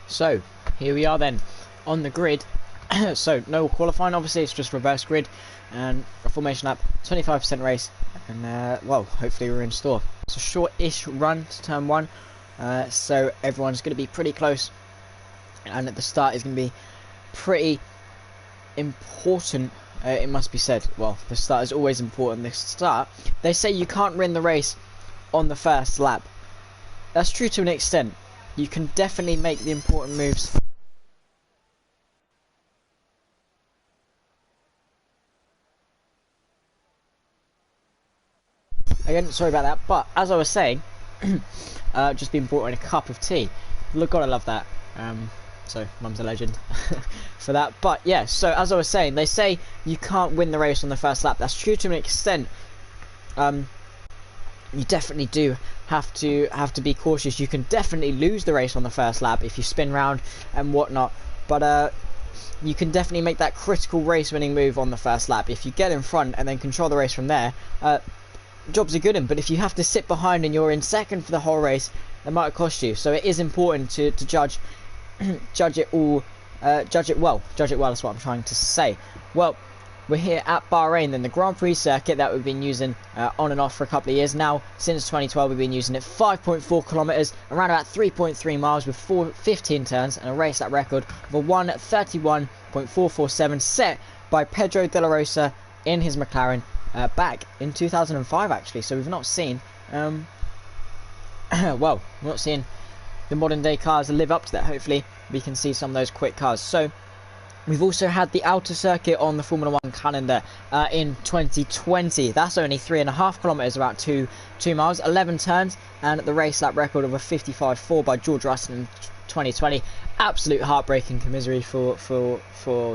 So here we are then on the grid. So no qualifying, obviously it's just reverse grid and a formation lap, 25% race, and well, hopefully we're in store. It's a short-ish run to turn one, so everyone's going to be pretty close, and at the start is going to be pretty important. It must be said. Well, the start is always important. The start, they say you can't win the race on the first lap. That's true to an extent. You can definitely make the important moves. Again, sorry about that, but as I was saying, just been brought in a cup of tea. Look, God, I love that. So, Mum's a legend for that. But yeah, so as I was saying, they say you can't win the race on the first lap. That's true to an extent. You definitely do have to be cautious. You can definitely lose the race on the first lap if you spin round and whatnot, but you can definitely make that critical race winning move on the first lap if you get in front and then control the race from there. Jobs are good in, but if you have to sit behind and you're in second for the whole race, it might cost you. So it is important to judge it well. That's what I'm trying to say. Well, we're here at Bahrain, then the Grand Prix circuit that we've been using on and off for a couple of years now. Since 2012 we've been using it. 5.4 kilometers, around about 3.3 miles with 15 turns, and a race that record of a 1:31.447 set by Pedro de la Rosa in his McLaren back in 2005 actually. So we've not seen well, we're not seeing the modern day cars live up to that. Hopefully we can see some of those quick cars. So we've also had the outer circuit on the Formula 1 calendar in 2020. That's only 3.5 kilometers, about 2 miles, 11 turns, and the race lap record of a 55.4 by George Russell in 2020. Absolute heartbreaking commisery for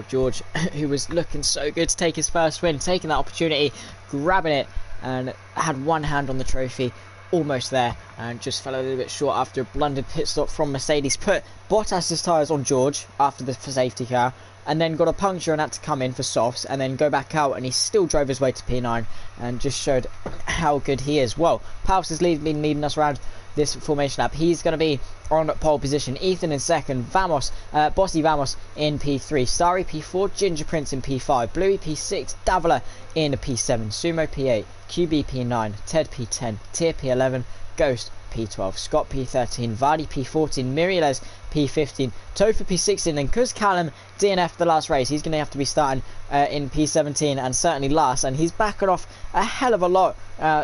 George, who was looking so good to take his first win, taking that opportunity, grabbing it, and had one hand on the trophy. Almost there, and just fell a little bit short after a blundered pit stop from Mercedes. Put Bottas's tyres on George after the safety car, and then got a puncture and had to come in for softs and then go back out, and he still drove his way to P9 and just showed how good he is. Well, Paus has been leading us around this formation lap. He's going to be on pole position, Ethan in second, Bossy Vamos in P3, Starry P4, Ginger Prince in P5, Bluey P6, Davila in P7, Sumo P8, QB P9, Ted P10, Tier P11, Ghost P12, Scott P13, Vardy P14, Miriles P15, Topher P16, and because Callum DNF the last race, he's going to have to be starting in P17 and certainly last, and he's backing off a hell of a lot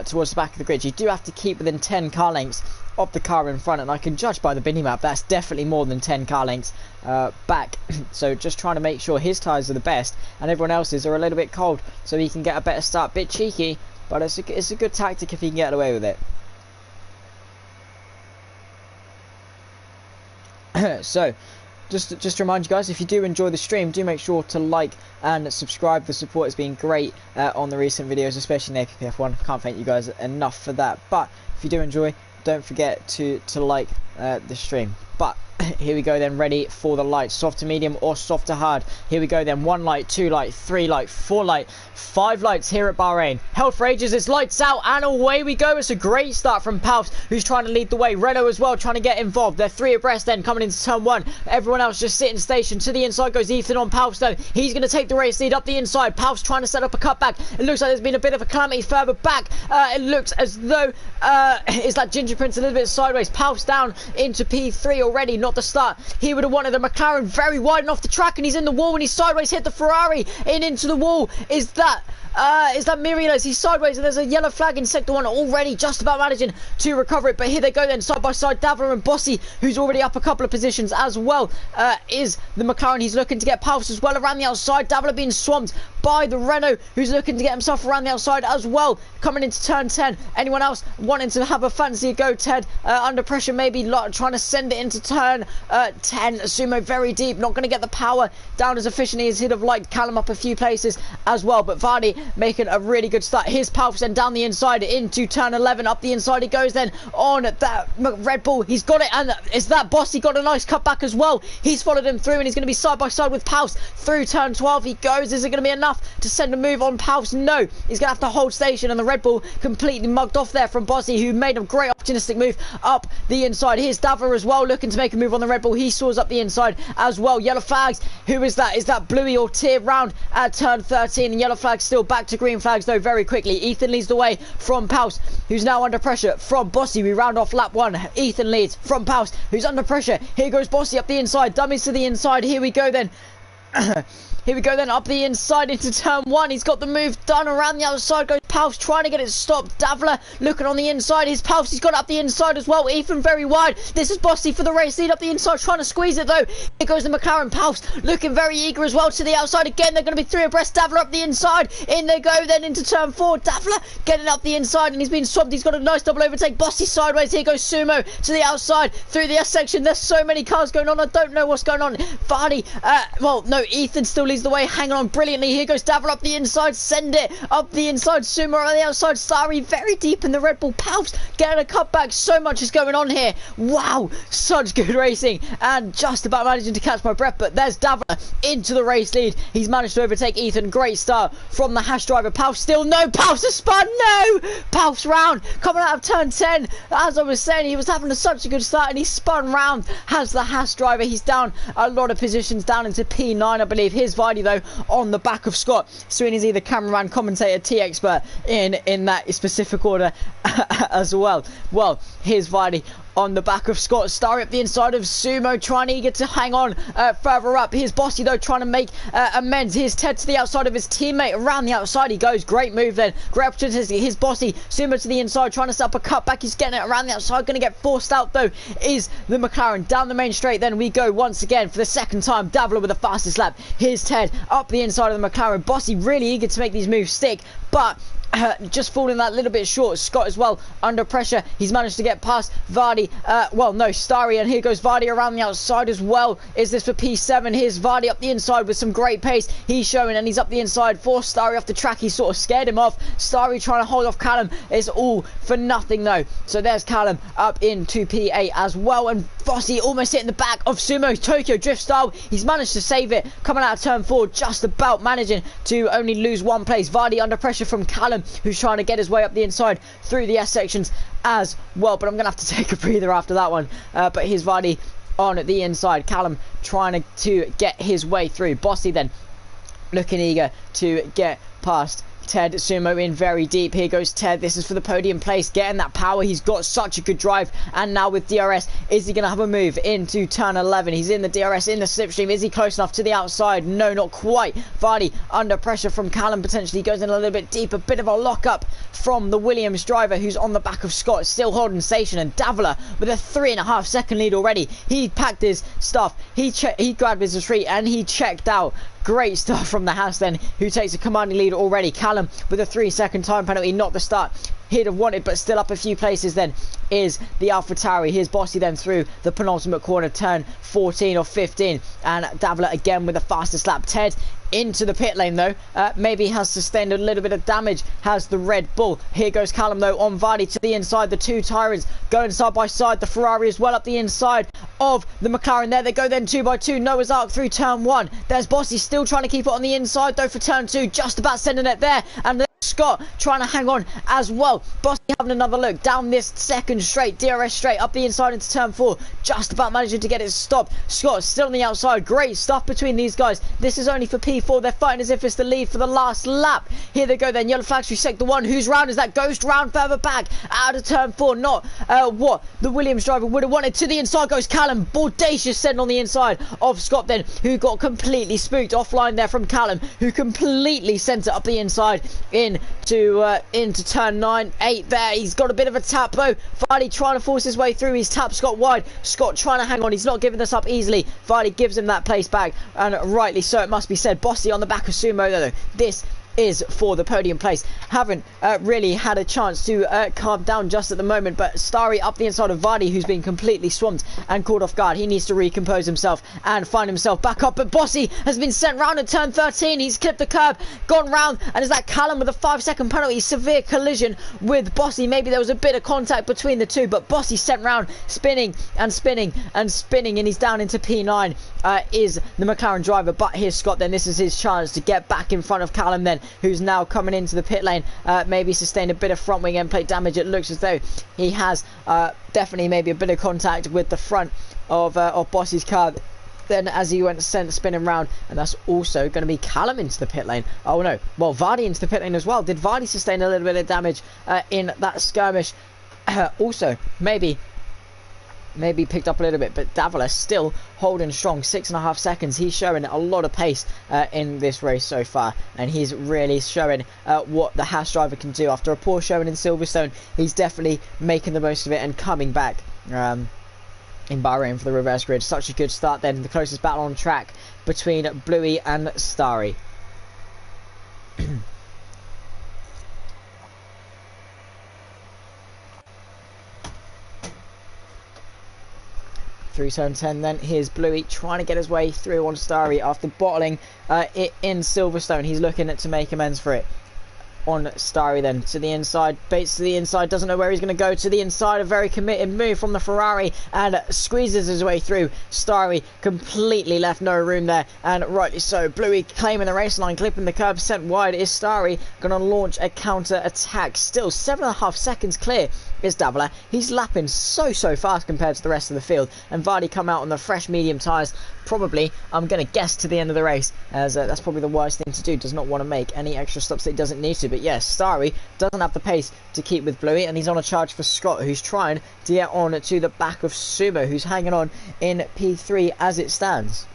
towards the back of the grid. You do have to keep within 10 car lengths of the car in front, and I can judge by the Binny map that's definitely more than 10 car lengths back. So just trying to make sure his tyres are the best and everyone else's are a little bit cold so he can get a better start. Bit cheeky, but it's a good tactic if he can get away with it. So just to remind you guys, if you do enjoy the stream, do make sure to like and subscribe. The support has been great on the recent videos, especially in the APPF1. Can't thank you guys enough for that. But if you do enjoy, don't forget to like the stream. But here we go then, ready for the light, soft to medium or soft to hard. Here we go then, 1 light, 2 light, 3 light, 4 light, 5 lights here at Bahrain. Held for ages, it's lights out and away we go. It's a great start from Paus, who's trying to lead the way. Renault as well trying to get involved. They're 3 abreast then coming into turn 1. Everyone else just sitting station. To the inside goes Ethan on Paus though. He's going to take the race lead up the inside. Paus trying to set up a cutback. It looks like there's been a bit of a calamity further back. It looks as though it's that Ginger Prince a little bit sideways. Paus down into P3 already, not the start he would have wanted. The McLaren very wide and off the track, and he's in the wall and he's sideways, hit the Ferrari in into the wall. Is that Miriles? He's sideways and there's a yellow flag in sector 1 already, just about managing to recover it. But here they go then, side by side, Davila and Bossy, who's already up a couple of positions as well, is the McLaren. He's looking to get Paus as well around the outside. Davila being swamped by the Renault, who's looking to get himself around the outside as well, coming into turn 10. Anyone else wanting to have a fancy go? Ted under pressure, maybe trying to send it into turn 10. Sumo very deep, not going to get the power down as efficiently as he'd have liked. Callum up a few places as well, but Vardy making a really good start. Here's Paus then down the inside into turn 11. Up the inside he goes then on that Red Bull. He's got it, and is that Bossy got a nice cutback as well. He's followed him through and he's going to be side by side with Paus through turn 12. He goes. Is it going to be enough to send a move on Paus? No, he's going to have to hold station, and the Red Bull completely mugged off there from Bossy, who made a great opportunistic move up the inside. Here's Davila as well, looking to make a move on the Red Bull. He soars up the inside as well. Yellow flags. Who is that? Is that Bluey or Tier round at turn 13? And yellow flags still back to green flags though very quickly. Ethan leads the way from Paus, who's now under pressure from Bossy. We round off lap 1. Ethan leads from Paus, who's under pressure. Here goes Bossy up the inside. Dummies to the inside. Here we go then. Here we go then, up the inside into turn 1. He's got the move done. Around the outside goes Paus, trying to get it stopped. Davila looking on the inside. His Paus, he's got it up the inside as well. Ethan very wide. This is Bossy for the race lead up the inside, trying to squeeze it though. Here goes the McLaren. Paus looking very eager as well to the outside again. They're going to be 3 abreast. Davila up the inside. In they go then into turn 4. Davila getting up the inside and he's been swamped. He's got a nice double overtake. Bossy sideways. Here goes Sumo to the outside through the S section. There's so many cars going on. I don't know what's going on. Vardy, well, no, Ethan still leads the way, hanging on brilliantly. Here goes Davila up the inside, send it up the inside. Sumo on the outside, Starry very deep in the Red Bull. Paus getting a cutback. So much is going on here. Wow, such good racing, and just about managing to catch my breath. But there's Davila into the race lead. He's managed to overtake Ethan. Great start from the Hash driver. Paus still, no, Paus has spun, no, Paus round coming out of turn 10. As I was saying, he was having such a good start and he spun round as the Hash driver. He's down a lot of positions, down into P9 I believe. Here's Vardy though on the back of Scott. Sweeney's either cameraman, commentator, tea expert in that specific order as well. Well, here's Vardy on the back of Scott. Starry up the inside of Sumo, trying to get to hang on further up. Here's Bossy though, trying to make amends. Here's Ted to the outside of his teammate. Around the outside he goes. Great move then. Great opportunity. Here's Bossy. Sumo to the inside, trying to set up a cutback. He's getting it around the outside. Going to get forced out though is the McLaren. Down the main straight then we go once again for the second time. Davila with the fastest lap. Here's Ted up the inside of the McLaren. Bossy really eager to make these moves stick, but just falling that little bit short. Scott as well under pressure. He's managed to get past Vardy. Well, no, Starry, and here goes Vardy around the outside as well. Is this for P7? Here's Vardy up the inside with some great pace. He's showing, and he's up the inside. Forced Starry off the track. He sort of scared him off. Starry trying to hold off Callum. It's all for nothing though. So there's Callum up into P8 as well, and Bossy almost hitting the back of Sumo. Tokyo Drift style. He's managed to save it. Coming out of turn 4, just about managing to only lose one place. Vardy under pressure from Callum, who's trying to get his way up the inside through the S sections as well, but I'm gonna have to take a breather after that one. But here's Vardy on the inside. Callum trying to get his way through. Bossy then looking eager to get past Ted. Sumo in very deep. Here goes Ted. This is for the podium place. Getting that power. He's got such a good drive. And now with DRS, is he going to have a move into turn 11? He's in the DRS, in the slipstream. Is he close enough to the outside? No, not quite. Vardy under pressure from Callum. Potentially goes in a little bit deep. A bit of a lock-up from the Williams driver, who's on the back of Scott, still holding station. And Davila with a 3.5 second lead already. He packed his stuff. He grabbed his retreat and he checked out. Great stuff from the Haas then, who takes a commanding lead already. Callum with a 3-second time penalty, not the start he'd have wanted, but still up a few places then is the AlphaTauri. Here's Bossy then through the penultimate corner, turn 14 or 15, and Davila again with a fastest lap. Ted into the pit lane though, maybe has sustained a little bit of damage, has the Red Bull. Here goes Callum though on Vardy to the inside. The two Tyrants going side by side. The Ferrari as well up the inside of the McLaren. There they go then 2 by 2. Noah's Ark through turn 1. There's Bossy still trying to keep it on the inside though for turn 2, just about sending it there, and Scott trying to hang on as well. Bossy having another look down this second straight, DRS straight up the inside into turn 4, just about managing to get it stopped. Scott still on the outside. Great stuff between these guys. This is only for P4. They're fighting as if it's the lead for the last lap. Here they go then. Yellow flags through sector 1. Whose round is that? Ghost round further back out of turn 4. Not what the Williams driver would have wanted. To the inside goes Callum. Audacious send on the inside of Scott then, who got completely spooked offline there from Callum, who completely sent it up the inside into turn 9, 8 there. He's got a bit of a tap though. Vardy trying to force his way through. He's tapped Scott wide. Scott trying to hang on. He's not giving this up easily. Vardy gives him that place back, and rightly so it must be said. Bossy on the back of Sumo though. This is for the podium place. Haven't really had a chance to calm down just at the moment, but Starry up the inside of Vardy, who's been completely swamped and caught off guard. He needs to recompose himself and find himself back up, but Bossy has been sent round at turn 13. He's clipped the curb, gone round, and is that Callum with a 5-second penalty. Severe collision with Bossy. Maybe there was a bit of contact between the two, but Bossy sent round, spinning and spinning and spinning, and he's down into P9. Is the McLaren driver, but here's Scott then. This is his chance to get back in front of Callum then, who's now coming into the pit lane. Maybe sustained a bit of front wing end plate damage. It looks as though he has definitely maybe a bit of contact with the front of Bossy's car then as he went spinning round, and that's also going to be Callum into the pit lane. Oh no, well, Vardy into the pit lane as well. Did Vardy sustain a little bit of damage in that skirmish? Also maybe picked up a little bit, but Davila still holding strong. 6.5 seconds. He's showing a lot of pace in this race so far, and he's really showing what the Haas driver can do. After a poor showing in Silverstone, he's definitely making the most of it and coming back in Bahrain for the reverse grid. Such a good start then. The closest battle on track between Bluey and Starry. Through turn 10 then, here's Bluey trying to get his way through on Starry after bottling it in Silverstone. He's looking to make amends for it on Starry then. To the inside, Bates to the inside, doesn't know where he's going to go. To the inside, a very committed move from the Ferrari, and squeezes his way through. Starry completely left no room there, and rightly so. Bluey claiming the race line, clipping the curb, sent wide. Is Starry going to launch a counter attack? Still 7.5 seconds clear is Davila. He's lapping so fast compared to the rest of the field, and Vardy come out on the fresh medium tyres, probably, I'm going to guess, to the end of the race, as that's probably the worst thing to do. Does not want to make any extra stops that he doesn't need to. But yes, Starry doesn't have the pace to keep with Bluey, and he's on a charge for Scott, who's trying to get on to the back of Sumo, who's hanging on in P3 as it stands.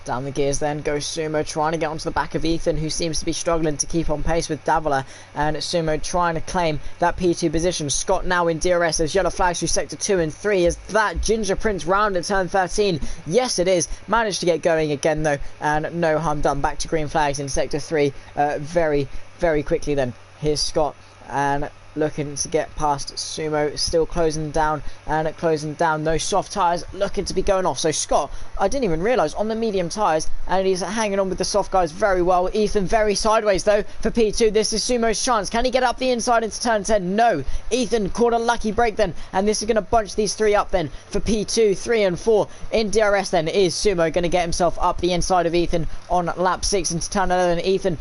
Down the gears then goes Sumo, trying to get onto the back of Ethan, who seems to be struggling to keep on pace with Davila, and Sumo trying to claim that P2 position. Scott now in DRS as yellow flags through sector 2 and 3. Is that Ginger Prince round at turn 13? Yes, it is. Managed to get going again though, and no harm done. Back to green flags in sector 3 very, very quickly then. Here's Scott and looking to get past Sumo, still closing down and closing down. Those soft tyres looking to be going off. So Scott, I didn't even realise, on the medium tyres, and he's hanging on with the soft guys very well. Ethan very sideways though for P2. This is Sumo's chance. Can he get up the inside into turn 10? No. Ethan caught a lucky break then, and this is going to bunch these three up then for P2, 3 and 4. In DRS then is Sumo going to get himself up the inside of Ethan on lap 6 into turn 11. Ethan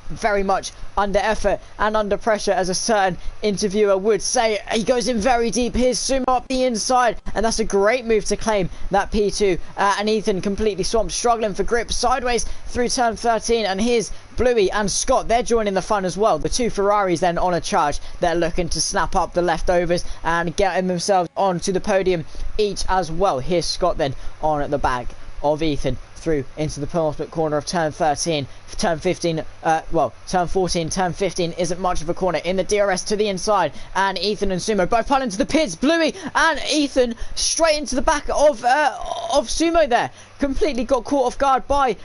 very much under effort and under pressure, as a certain interviewer would say. He goes in very deep. Here's Sumo up the inside, and that's a great move to claim that P2, and Ethan completely swamped, struggling for grip sideways through turn 13. And here's Bluey and Scott, they're joining the fun as well. The two Ferraris then on a charge. They're looking to snap up the leftovers and getting themselves onto the podium each as well. Here's Scott then on the back of Ethan through into the penultimate corner of turn 13. Turn 15, turn 14, turn 15 isn't much of a corner. In the DRS to the inside, and Ethan and Sumo both pile into the pits. Bluey and Ethan straight into the back of Sumo there. Completely got caught off guard by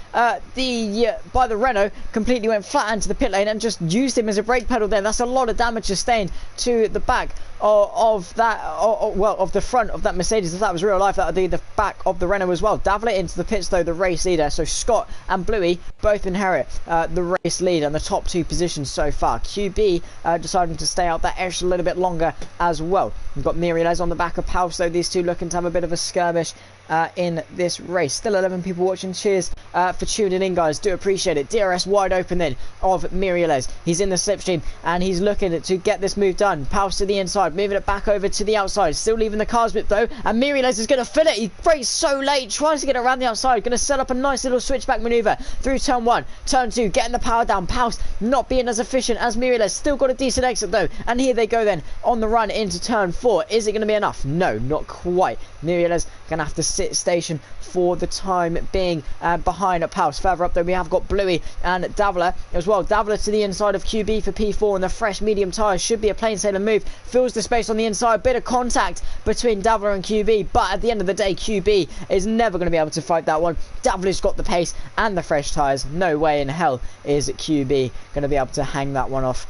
the Renault. Completely went flat into the pit lane and just used him as a brake pedal there. That's a lot of damage sustained to the back of the front of that Mercedes. If that was real life, that would be the back of the Renault as well. Davila into the pits though, the race leader. So Scott and Bluey both inherit the race lead and the top two positions so far. QB deciding to stay out that extra little bit longer as well. We've got Mirielez on the back of Paus, though these two looking to have a bit of a skirmish in this race. Still 11 people watching. Cheers for tuning in, guys. Do appreciate it. DRS wide open then of Mirielez. He's in the slipstream and he's looking to get this move done. Paus to the inside, moving it back over to the outside. Still leaving the cars bit though, and Mirielez is going to fill it. He brakes so late, tries to get around the outside. Going to set up a nice little switchback manoeuvre through turn 1, turn 2, getting the power down. Paus not being as efficient as Mirielez. Still got a decent exit though, and here they go then on the run into turn 4. Is it going to be enough? No, not quite. Mirielez going to have to sit station for the time being behind Paus. Further up though, we have got Bluey and Davila as well. Davila to the inside of QB for P4, and the fresh medium tyres should be a plain sailing move. Fills the space on the inside. Bit of contact between Davila and QB, but at the end of the day, QB is never going to be able to fight that one. Davila's got the pace and the fresh tyres. No way in hell is QB going to be able to hang that one off.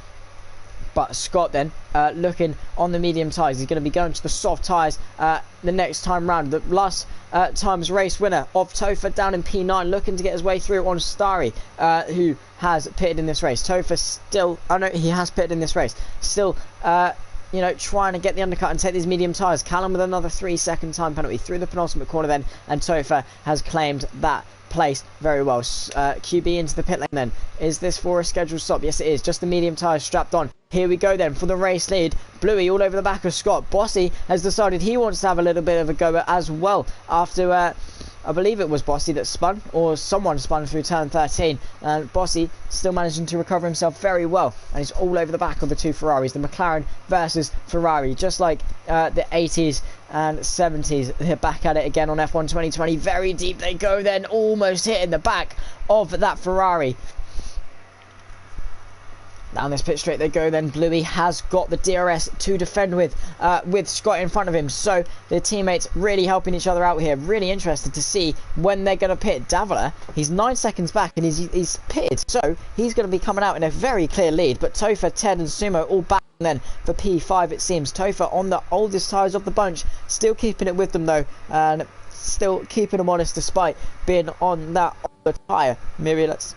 But Scott then looking on the medium tyres. He's going to be going to the soft tyres the next time round. The last time's race winner of Topher down in P9, looking to get his way through on Starry, who has pitted in this race. Topher still, I know he has pitted in this race, still trying to get the undercut and take these medium tyres. Callum with another 3-second time penalty through the penultimate corner then, and Topher has claimed that place very well. QB into the pit lane then. Is this for a scheduled stop? Yes, it is. Just the medium tyres strapped on. Here we go then for the race lead. Bluey all over the back of Scott. Bossy has decided he wants to have a little bit of a go as well after I believe it was Bossy that spun, or someone spun through turn 13, and Bossy still managing to recover himself very well, and he's all over the back of the two Ferraris. The McLaren versus Ferrari, just like the 80s and 70s. They're back at it again on F1 2020. Very deep they go then, almost hitting the back of that Ferrari. Down this pit straight they go then. Bluey has got the DRS to defend with Scott in front of him. So the teammates really helping each other out here. Really interested to see when they're going to pit. Davila, he's 9 seconds back and he's pitted. So he's going to be coming out in a very clear lead. But Topher, Ted and Sumo all back then for P5 it seems. Topher on the oldest tyres of the bunch. Still keeping it with them though. And still keeping them honest despite being on that older tyre. Mirielez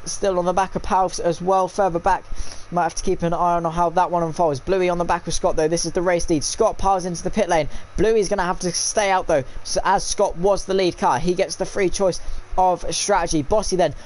still on the back of Paus as well, further back. Might have to keep an eye on how that one unfolds. Bluey on the back of Scott though. This is the race lead. Scott piles into the pit lane. Bluey's going to have to stay out though, so as Scott was the lead car. He gets the free choice of strategy. Bossy then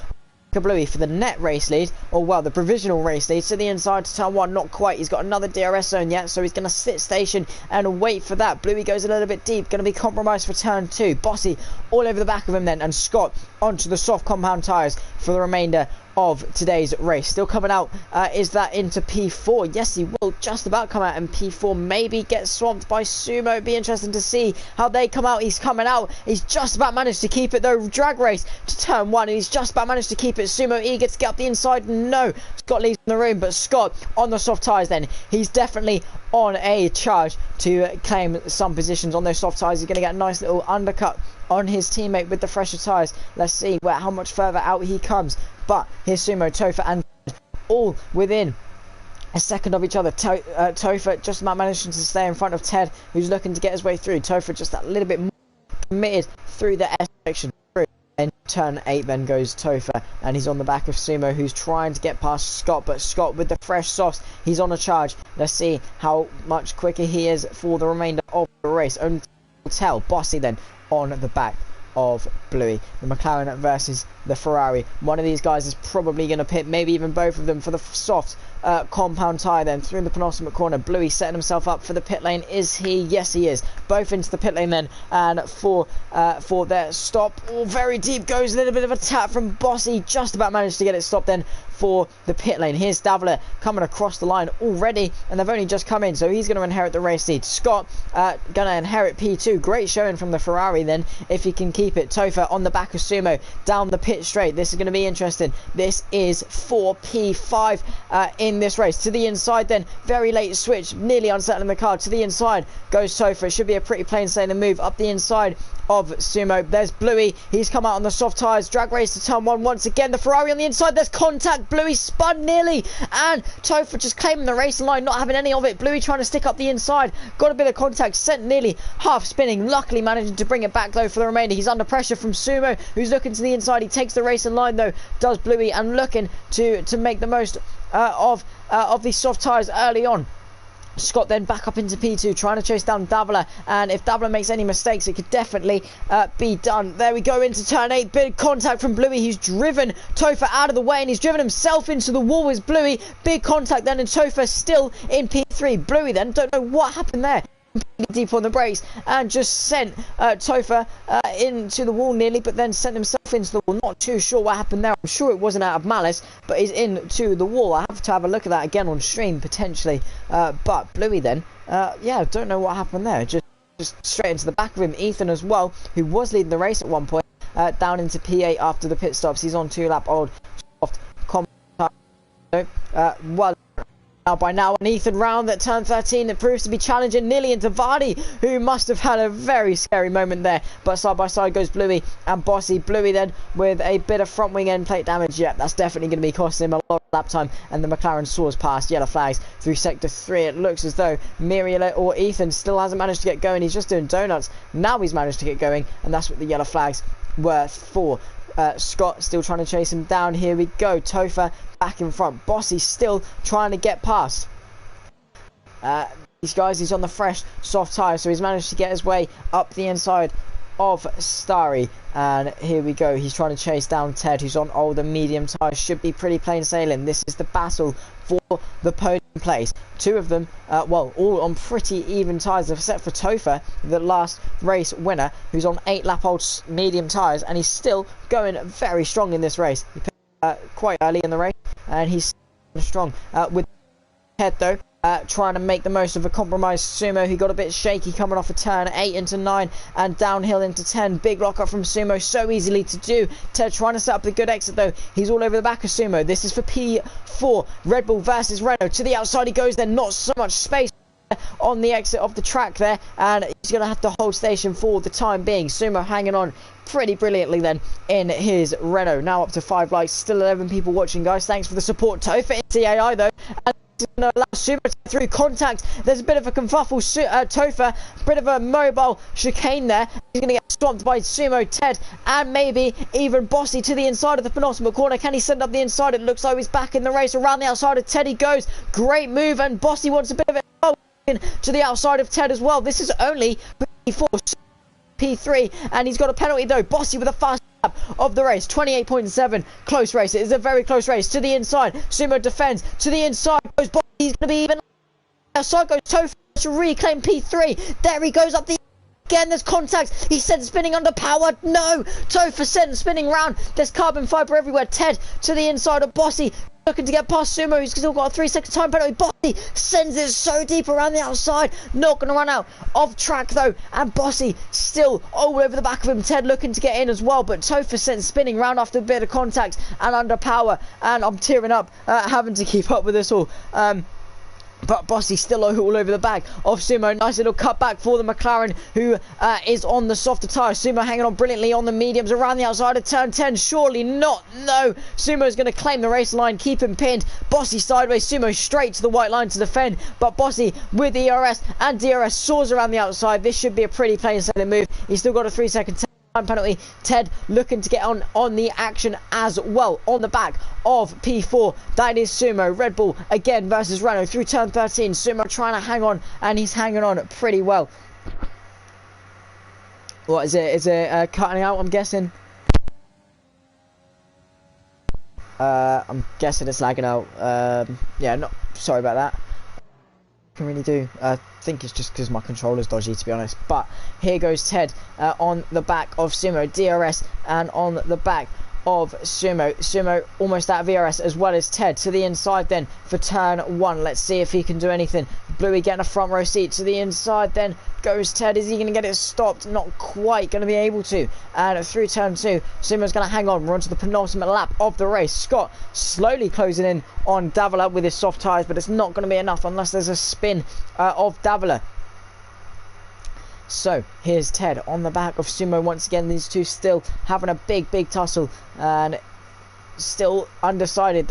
Bluey for the net race lead, or well, the provisional race lead. To the inside to turn 1, not quite. He's got another DRS zone yet, so he's going to sit station and wait for that. Bluey goes a little bit deep, going to be compromised for turn 2. Bossy all over the back of him then, and Scott onto the soft compound tyres for the remainder of today's race. Still coming out, is that into P4? Yes, he will just about come out in P4. Maybe get swamped by Sumo. It'd be interesting to see how they come out. He's coming out. He's just about managed to keep it though. Drag race to turn 1, and he's just about managed to keep it. Sumo eager to get up the inside. No, Scott leaves in the room, but Scott on the soft tyres then. He's definitely on a charge to claim some positions on those soft tyres. He's going to get a nice little undercut on his teammate with the fresher tyres. Let's see how much further out he comes. But here's Sumo, Topher and all within a second of each other. Topher just about managing to stay in front of Ted, who's looking to get his way through. Topher just that little bit more committed through the S section. And turn 8 then goes Topher, and he's on the back of Sumo, who's trying to get past Scott, but Scott with the fresh softs, he's on a charge. Let's see how much quicker he is for the remainder of the race. Only tell. Bossy then on the back of Bluey. The McLaren versus the Ferrari. One of these guys is probably going to pit, maybe even both of them, for the soft compound tyre then through the penultimate corner. Bluey setting himself up for the pit lane. Is he? Yes, he is. Both into the pit lane then, and for their stop. Oh, very deep goes. A little bit of a tap from Bossy. Just about managed to get it stopped then for the pit lane. Here's Davler coming across the line already, and they've only just come in, so he's going to inherit the race lead. Scott going to inherit P2. Great showing from the Ferrari then, if he can keep it. Topher on the back of Sumo down the pit straight. This is going to be interesting. This is for P5 in this race. To the inside then, very late switch, nearly unsettling the car. To the inside goes Topher. It should be a pretty plain sailing move up the inside of Sumo. There's Bluey. He's come out on the soft tyres. Drag race to turn 1 once again. The Ferrari on the inside. There's contact. Bluey spun nearly, and Topher just claiming the racing line, not having any of it. Bluey trying to stick up the inside. Got a bit of contact. Sent nearly half spinning. Luckily managing to bring it back though for the remainder. He's under pressure from Sumo, who's looking to the inside. He takes the racing line though, does Bluey, and looking to make the most of these soft tyres early on. Scott then back up into P2, trying to chase down Davila, and if Davila makes any mistakes, it could definitely be done. There we go into turn 8. Big contact from Bluey. He's driven Topher out of the way, and he's driven himself into the wall with Bluey. Big contact then, and Topher still in P3. Bluey then, don't know what happened there. Deep on the brakes, and just sent Topher into the wall nearly, but then sent himself into the wall. Not too sure what happened there. I'm sure it wasn't out of malice, but he's into the wall. I have to have a look at that again on stream potentially. But Bluey then, yeah, don't know what happened there. Just straight into the back of him. Ethan as well, who was leading the race at one point, down into P8 after the pit stops. He's on 2-lap old soft well by now, and Ethan round at turn 13. It proves to be challenging nearly into Vardy, who must have had a very scary moment there. But side by side goes Bluey and Bossy. Bluey then with a bit of front wing end plate damage. Yeah, that's definitely going to be costing him a lot of lap time, and the McLaren soars past yellow flags through sector 3. It looks as though Miriam or Ethan still hasn't managed to get going. He's just doing donuts. Now he's managed to get going, and that's what the yellow flags were for. Scott still trying to chase him down. Here we go. Topher back in front. Bossy still trying to get past these guys. He's on the fresh soft tyre, so he's managed to get his way up the inside of Starry, and here we go. He's trying to chase down Ted, who's on older medium tyres. Should be pretty plain sailing. This is the battle for the podium place. Two of them, well, all on pretty even tyres, except for Topher, the last race winner, who's on 8-lap old medium tyres, and he's still going very strong in this race. He picked quite early in the race, and he's strong with Ted though. Trying to make the most of a compromised Sumo. He got a bit shaky coming off a turn 8 into 9 and downhill into 10. Big lock up from Sumo, so easily to do. Ted trying to set up the good exit though. He's all over the back of Sumo. This is for P4. Red Bull versus Renault. To the outside he goes. There's not so much space on the exit of the track there, and he's going to have to hold station for the time being. Sumo hanging on pretty brilliantly then in his Renault. Now up to 5 likes. Still 11 people watching, guys. Thanks for the support. Topher in CAI though, and going to allow Sumo to through contact. There's a bit of a confuffle. Topher, bit of a mobile chicane there. He's going to get swamped by Sumo, Ted, and maybe even Bossy to the inside of the penultimate corner. Can he send up the inside? It looks like he's back in the race. Around the outside of Ted he goes. Great move, and Bossy wants a bit of it to the outside of Ted as well. This is only P4, P3, and he's got a penalty though. Bossy with a fast lap of the race, 28.7. Close race. It is a very close race. To the inside, Sumo defends. To the inside goes Bossy. He's going to be even outside goes Topher to reclaim P3. There he goes up the again. There's contact. He sent spinning under power. No. Topher sent spinning round. There's carbon fibre everywhere. Ted to the inside of Bossy. Looking to get past Sumo, who's still got a 3-second time penalty. Bossy sends it so deep around the outside. Not going to run out of track though. And Bossy still all over the back of him. Ted looking to get in as well. But Topher sent spinning round after a bit of contact and under power. And I'm tearing up having to keep up with this all. But Bossy still all over the back of Sumo. Nice little cutback for the McLaren, who is on the softer tyre. Sumo hanging on brilliantly on the mediums around the outside of turn 10. Surely not. No. Sumo's going to claim the race line, keep him pinned. Bossy sideways. Sumo straight to the white line to defend. But Bossy with ERS and DRS soars around the outside. This should be a pretty plain sailing move. He's still got a 3-second time penalty. Ted looking to get on the action as well on the back of P4. That is Sumo. Red Bull again versus Renault through turn 13. Sumo trying to hang on, and he's hanging on pretty well. What is it? Is it cutting out, I'm guessing? I'm guessing it's lagging out. Yeah, not sorry about that. Can really do. I think it's just because my controller's dodgy, to be honest. But here goes Ted on the back of Sumo. DRS and on the back of Sumo. Sumo almost out of ERS as well as Ted to the inside then for turn 1. Let's see if he can do anything. Bluey getting a front row seat to the inside then goes Ted. Is he going to get it stopped? Not quite going to be able to. And through turn 2, Sumo's going to hang on. We're on to the penultimate lap of the race. Scott slowly closing in on Davila with his soft tyres, but it's not going to be enough unless there's a spin of Davila. So here's Ted on the back of Sumo once again. These two still having a big tussle and still undecided.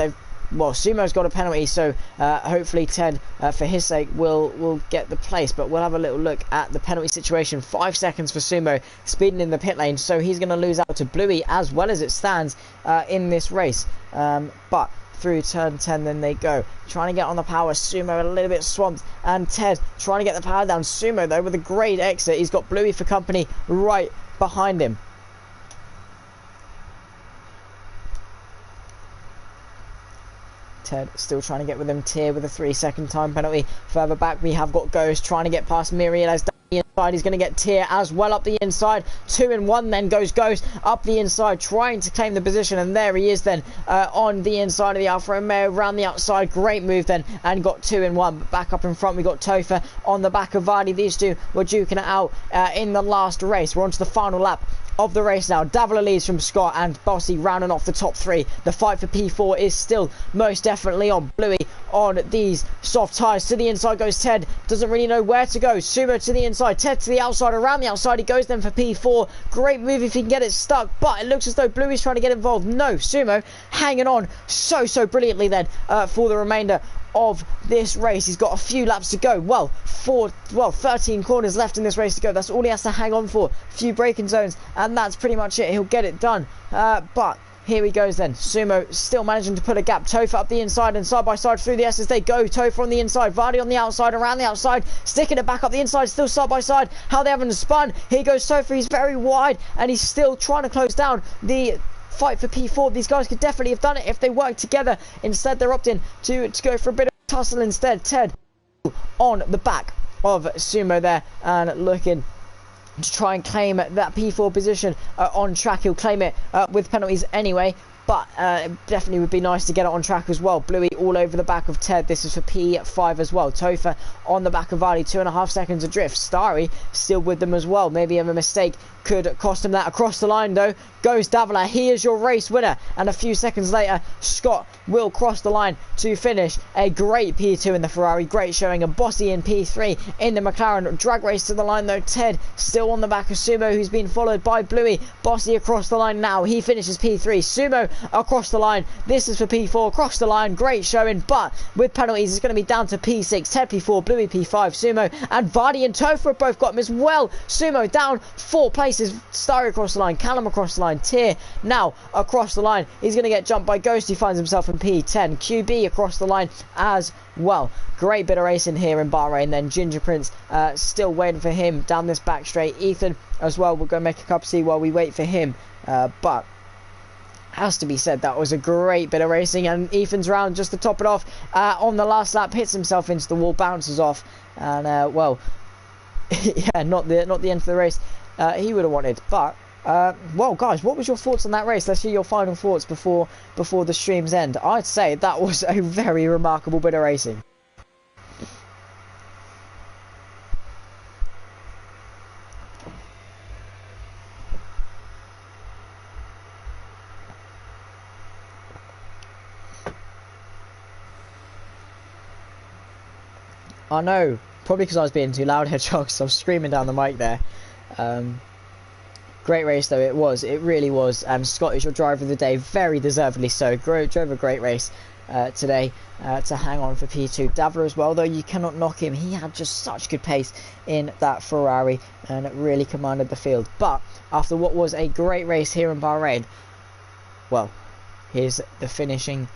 Well, Sumo's got a penalty, so hopefully Ted, for his sake, will get the place. But we'll have a little look at the penalty situation. 5 seconds for Sumo, speeding in the pit lane, so he's going to lose out to Bluey as well as it stands in this race. But through turn 10 then they go, trying to get on the power. Sumo a little bit swamped, and Ted trying to get the power down. Sumo though with a great exit. He's got Bluey for company right behind him. Ted still trying to get with him. Tier with a 3-second time penalty. Further back we have got Ghost trying to get past Myriad as down the inside. He's going to get Tier as well up the inside. 2 in 1 then goes Ghost up the inside trying to claim the position, and there he is then on the inside of the Alfa Romeo around the outside. Great move then and got 2 in 1. But back up in front we got Topher on the back of Vardy. These two were duking it out in the last race. We're on to the final lap of the race now. Davila leads from Scott and Bossy rounding off the top 3. The fight for P4 is still most definitely on. Bluey on these soft tyres. To the inside goes Ted. Doesn't really know where to go. Sumo to the inside. Ted to the outside. Around the outside he goes then for P4. Great move if he can get it stuck. But it looks as though Bluey's trying to get involved. No, Sumo hanging on so brilliantly then for the remainder of this race. He's got a few laps to go. Well, 13 corners left in this race to go. That's all he has to hang on for. A few braking zones, and that's pretty much it. He'll get it done. But here he goes then. Sumo still managing to put a gap. Topher up the inside and side by side through the S as they go. Topher on the inside. Vardy on the outside, around the outside. Sticking it back up the inside. Still side by side. How they haven't spun. Here goes Topher. He's very wide and he's still trying to close down the fight for P4. These guys could definitely have done it if they worked together. Instead they're opting to go for a bit of tussle instead. Ted on the back of Sumo there and looking to try and claim that P4 position on track. He'll claim it with penalties anyway, but it definitely would be nice to get it on track as well. Bluey all over the back of Ted. This is for P5 as well. Topher on the back of Vardy, 2.5 seconds adrift. Starry still with them as well. Maybe a mistake could cost him that. Across the line though goes Davila. He is your race winner, and a few seconds later Scott will cross the line to finish. A great P2 in the Ferrari, great showing. A Bossy in P3 in the McLaren. Drag race to the line though. Ted still on the back of Sumo, who's been followed by Bluey. Bossy across the line now. He finishes P3. Sumo across the line. This is for P4. Across the line, great showing, but with penalties it's going to be down to P6. Ted P4, Bluey P5. Sumo and Vardy and Topher both got him as well. Sumo down 4 places. Starry across the line. Callum across the line. Tier now across the line. He's going to get jumped by Ghost. He finds himself in P10. QB across the line as well. Great bit of racing here in Bahrain then. Ginger Prince still waiting for him down this back straight. Ethan as well will go make a cup of tea while we wait for him, but has to be said that was a great bit of racing. And Ethan's round just to top it off on the last lap hits himself into the wall, bounces off, and well, yeah, not the end of the race he would have wanted. But well, guys, what was your thoughts on that race? Let's hear your final thoughts before the stream's end. I'd say that was a very remarkable bit of racing. I know, probably because I was being too loud, Hedgehog, so I was screaming down the mic there. Great race though it was, it really was. Scott is your driver of the day, very deservedly so. Drove a great race today to hang on for P2. Davler as well, though, you cannot knock him. He had just such good pace in that Ferrari and it really commanded the field. But after what was a great race here in Bahrain, well, here's the finishing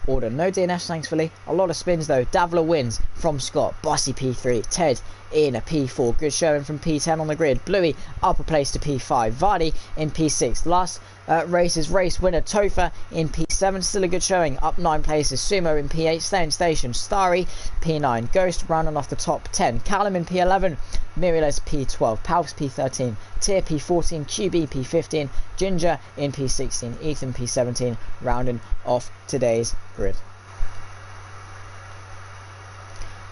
order. No DNFs, thankfully. A lot of spins though. Davler wins from Scott. Bossy P3. Ted in a P4. Good showing from P10 on the grid. Bluey up a place to P5. Vardy in P6. Last race's race winner Topher in P7. Still a good showing. Up 9 places. Sumo in P8. Staying station. Starry P9. Ghost rounding off the top 10. Callum in P11. Miriles P12. Palps P13. Tier P14. QB P15. Ginger in P16. Ethan P17. Rounding off today's grid.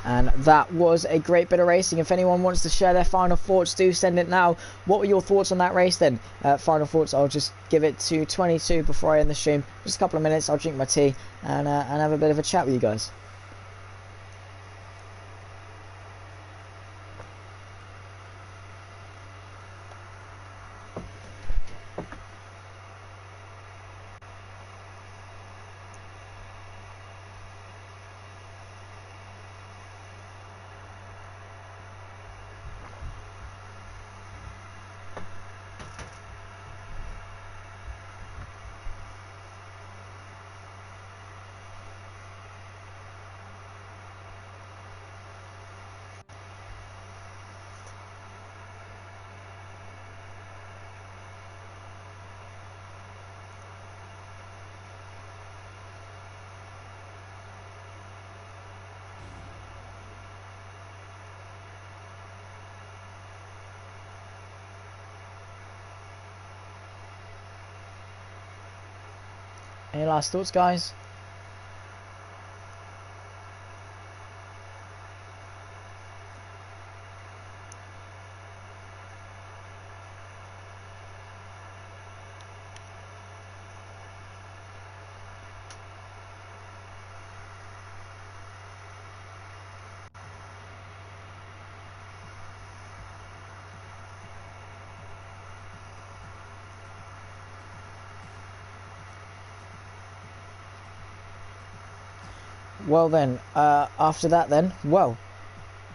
And that was a great bit of racing. If anyone wants to share their final thoughts, do send it now. What were your thoughts on that race then? Final thoughts, I'll just give it to 22 before I end the stream. Just a couple of minutes, I'll drink my tea and have a bit of a chat with you guys. Any last thoughts, guys? Well then, after that then, well,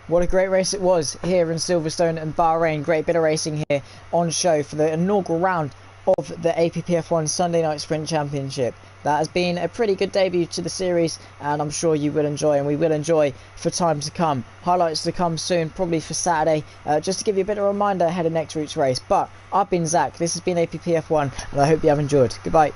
what a great race it was here in Silverstone and Bahrain. Great bit of racing here on show for the inaugural round of the APPF1 Sunday Night Sprint Championship. That has been a pretty good debut to the series and I'm sure you will enjoy and we will enjoy for time to come. Highlights to come soon, probably for Saturday, just to give you a bit of a reminder ahead of next week's race. But I've been Zach, this has been APPF1 and I hope you have enjoyed. Goodbye.